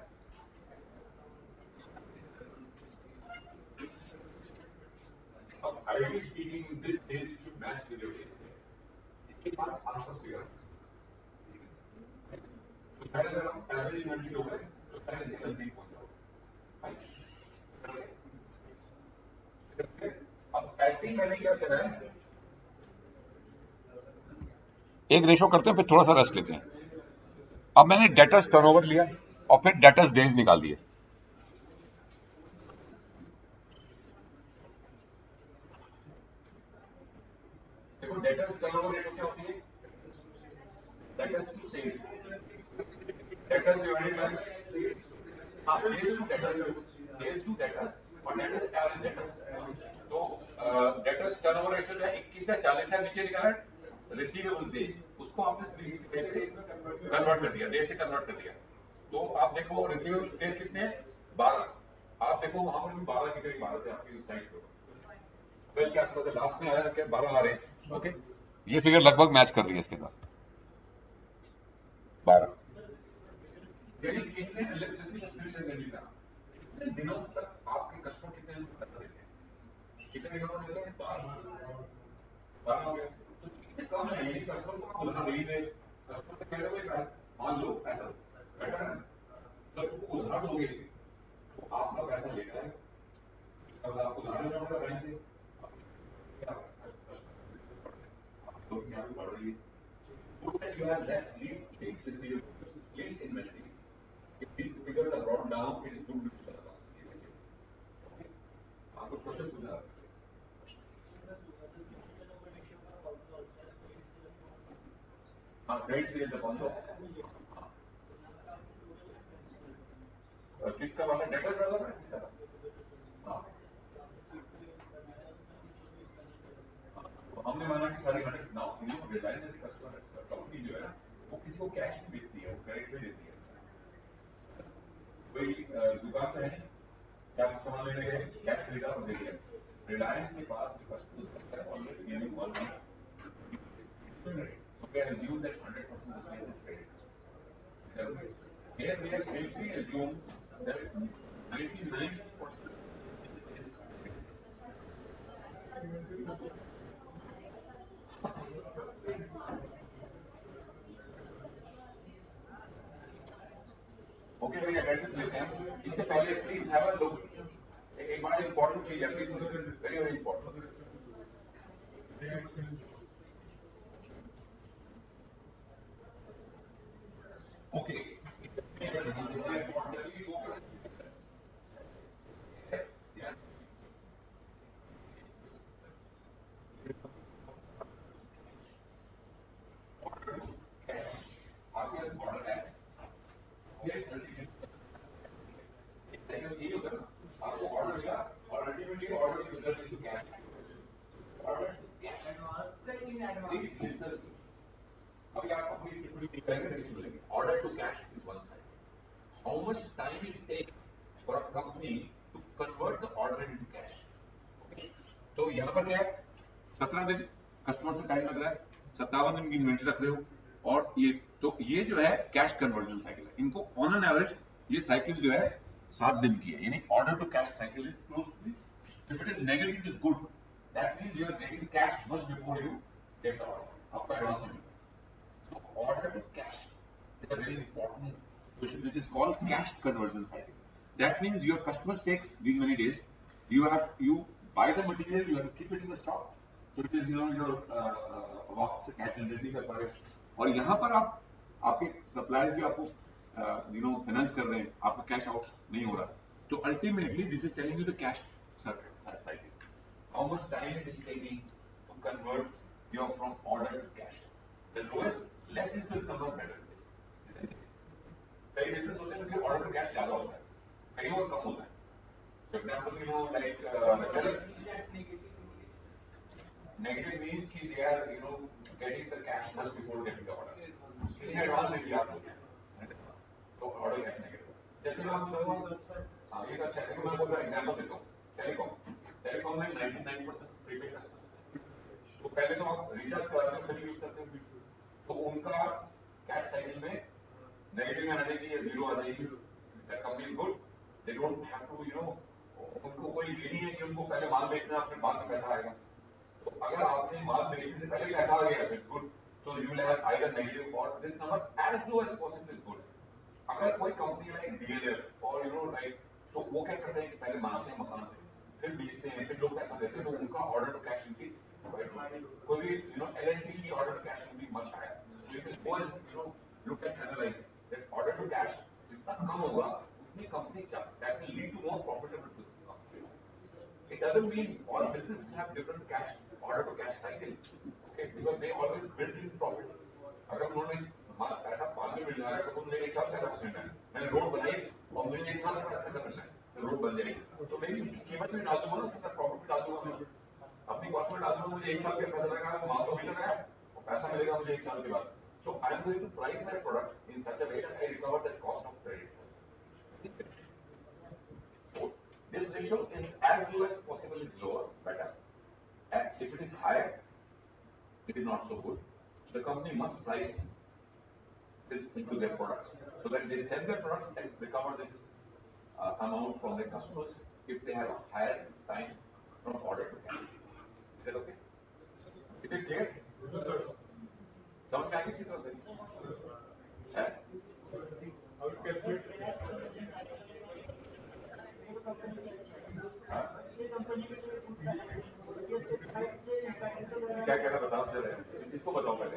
अब ID speaking this days should match with your days, इसके पास आसपास फिगर, तो शायद अगर हम एवरेज इन्वेंट्री हो गए तो शायद इसके नजदीक पहुंच जाओ। अब ऐसे ही मैंने क्या करा है, एक रेशो करते हैं फिर थोड़ा सा रेस्ट लेते हैं। अब मैंने डेटर्स टर्नओवर लिया और फिर डेटर्स डेज निकाल दिए। देखो डेटर्स टर्नओवर रेशो क्या होती है, debtors to sales, debtors divided by, हाँ sales to debtors, sales to debtors और डेटर्स एवरेज डेटर्स। तो डेटर्स टर्नओवर रेशो जो है 21 से 40 है, नीचे निकाला रिसीवेबल्स डेज, उसको आपने 365 से कन्वर्ट कर दिया, डे से कन्वर्ट कर दिया। तो आप देखो रिसीवेबल डेज कितने हैं, 12। आप देखो वहां पर भी 12 के करीब आ रहे थे आपकी साइट पे, 12 के आसपास लास्ट में आया कि 12 आ रहे हैं। ओके, ये फिगर लगभग मैच कर रही है इसके साथ, 12। यानी कितने कितने दिनों तक आपके कस्टमर कितने दिन पैसा देते हैं, कितने दिनों में देते हैं, 12 हो गया, तो कितने कम है, यानी कस्टमर को आप उधार दे ही दे, कस्टमर से कह रहे हो मान लो पैसा बेटर है, जब तुमको उधार दोगे तो आपका पैसा लेना है, अब आप उधार लेना होगा बैंक से, क्या यहाँ पे बढ़ रही है, so that you have less least receivable, least inventory. If these figures are brought down, it is good news for the company. Okay, आप कुछ क्वेश्चन पूछना, हाँ क्रेडिट सेल्स अकाउंट तो किसका वाला डेटर वाला है, किसका, हाँ तो हमने माना कि सारी 100 नाउ रिलायंस जैसी कस्टमर कंपनी जो है ना, वो किसी को कैश नहीं बेचती है, वो क्रेडिट में देती है। कोई दुकान तो है नहीं, क्या आप सामान लेने गए कैश खरीदा और दे दिया, रिलायंस के पास जो customer always giving 1 month, so we assume that 100% of the sales is credit. Here we have safely assumed that 99%. Okay भैया एड्रेस लेते हैं, इससे पहले प्लीज हैव अ लुक, एक बड़ा इंपॉर्टेंट चीज है, please very very important. Okay आपके पास ऑर्डर है, ये होगा ना, आपको ऑर्डर मिला और अल्टीमेटली ऑर्डर की result into cash, order to cash, please listen, अभी आप अपनी टिप्पणी करेंगे सुन लेंगे, order to cash is one side, how much time it takes for a company to convert the order into cash. Okay? तो यहाँ पर क्या है, 17 दिन कस्टमर से टाइम लग रहा है, 57 दिन की इन्वेंट्री रख रहे हो, और ये तो ये जो है कैश कन्वर्जन साइकिल है, इनको ऑन एन एवरेज ये साइकिल जो है 7 दिन की है, यानी order to cash cycle is close to, if it is negative it is good, that means you are getting cash much before you get the order, आपका एडवांस में। So order to cash is a very important question, which is called cash conversion cycle. That means your customer takes these many days. You buy the material, you have to keep it in the stock. So it is your वहाँ से cash generate कर पा रहे हैं, और यहाँ पर आप आपके suppliers भी आपको finance कर रहे हैं, आपका cash out नहीं हो रहा, तो ultimately this is telling you the cash cycle. How much time it is taking to convert from order to cash. The lowest, less is this number, better it is. कई business होते हैं कि order to cash ज़्यादा होता है, कहीं और कम होता है. For example, negative means कि they are getting the cash first before getting the order. किसी ने advance दे दिया आप लोग, तो order cash negative. जैसे मैं आपको हाँ ये तो अच्छा है, मैं आपको example देता हूँ, टेलीकॉम में 99% प्रीपेड कस्टमर, तो पहले तो आप रिचार्ज कराते हो फिर यूज करते हो, तो उनका कैश साइकिल में नेगेटिव में आ जाएगी या जीरो आ जाएगी, that company is good, they don't have to उनको कोई ये नहीं है कि उनको पहले माल बेचना है फिर बाद में पैसा आएगा। तो अगर आपने माल बेचने से पहले पैसा आ गया it's good, so you will have either negative or this number as low as possible is good। अगर कोई कंपनी लाइक डीएलएफ और लाइक सो वो क्या करते हैं कि पहले बनाते हैं मकान फिर बेचते हैं फिर लोग पैसा देते हैं, तो उनका order to cash will be कोई भी एलएनटी की order to cash will be much higher, so you can go and look at analyse that order to cash जितना कम होगा उतनी company that will lead to more profitable business. It doesn't mean all businesses have different cash order to cash cycle, okay? Because they always build in profit। अगर उन्होंने पैसा बाद में मिलना है, सपोज मुझे एक साल का पैसा मिलना है, मैंने रोड बनाई और मुझे एक साल का पैसा मिलना है, तो रोड बन जाएगी, तो मेरी कीमत में डाल दूंगा ना, कितना प्रॉफिट डाल दूंगा मैं, अपनी कॉस्ट में डाल दूंगा, मुझे एक साल का पैसा लगा है, माल तो मिल रहा है और पैसा मिलेगा मुझे एक साल के बाद। So I am going to price my product in such a way that I recover that cost of credit। This ratio is as low as possible is lower, better. And if it is higher, it is not so good. The company must price this into their products so that they sell their products and recover this amount from their customers if they have a higher time from order to cash। Is that okay? Is it clear? समझ में आ गई चीज़ है? क्या कहना बताओ जरा, इसको बताओ पहले।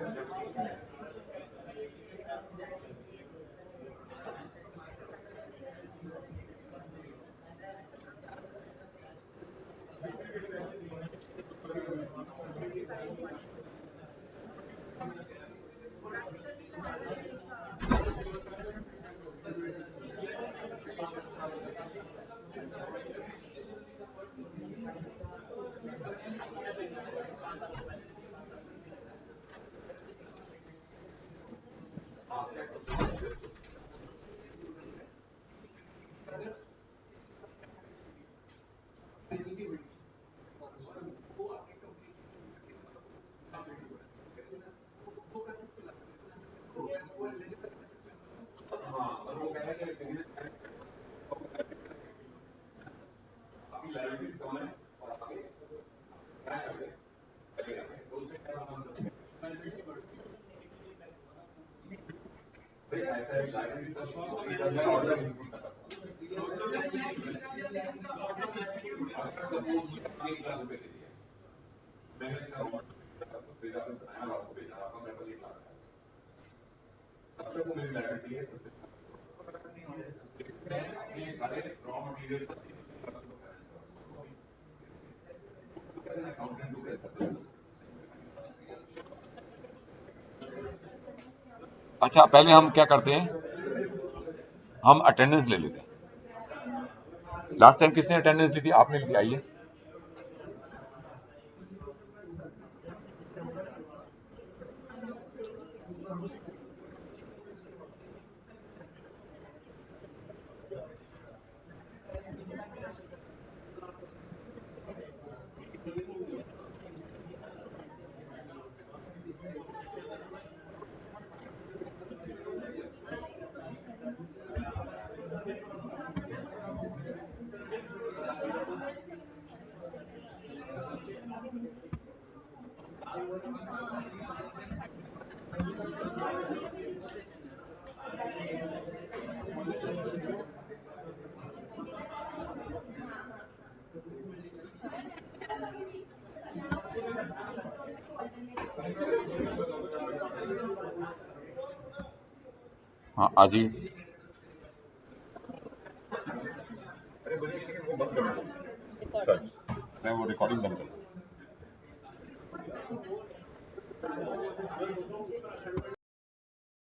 अच्छा पहले हम क्या करते हैं, हम अटेंडेंस ले लेते हैं। लास्ट टाइम किसने अटेंडेंस ली थी? आपने ली थी, आइए। हाँ आ जाइए। अरे बोलिए, एक सेकंड वो बंद कर दो सर, मैं वो रिकॉर्डिंग बंद कर दूँ।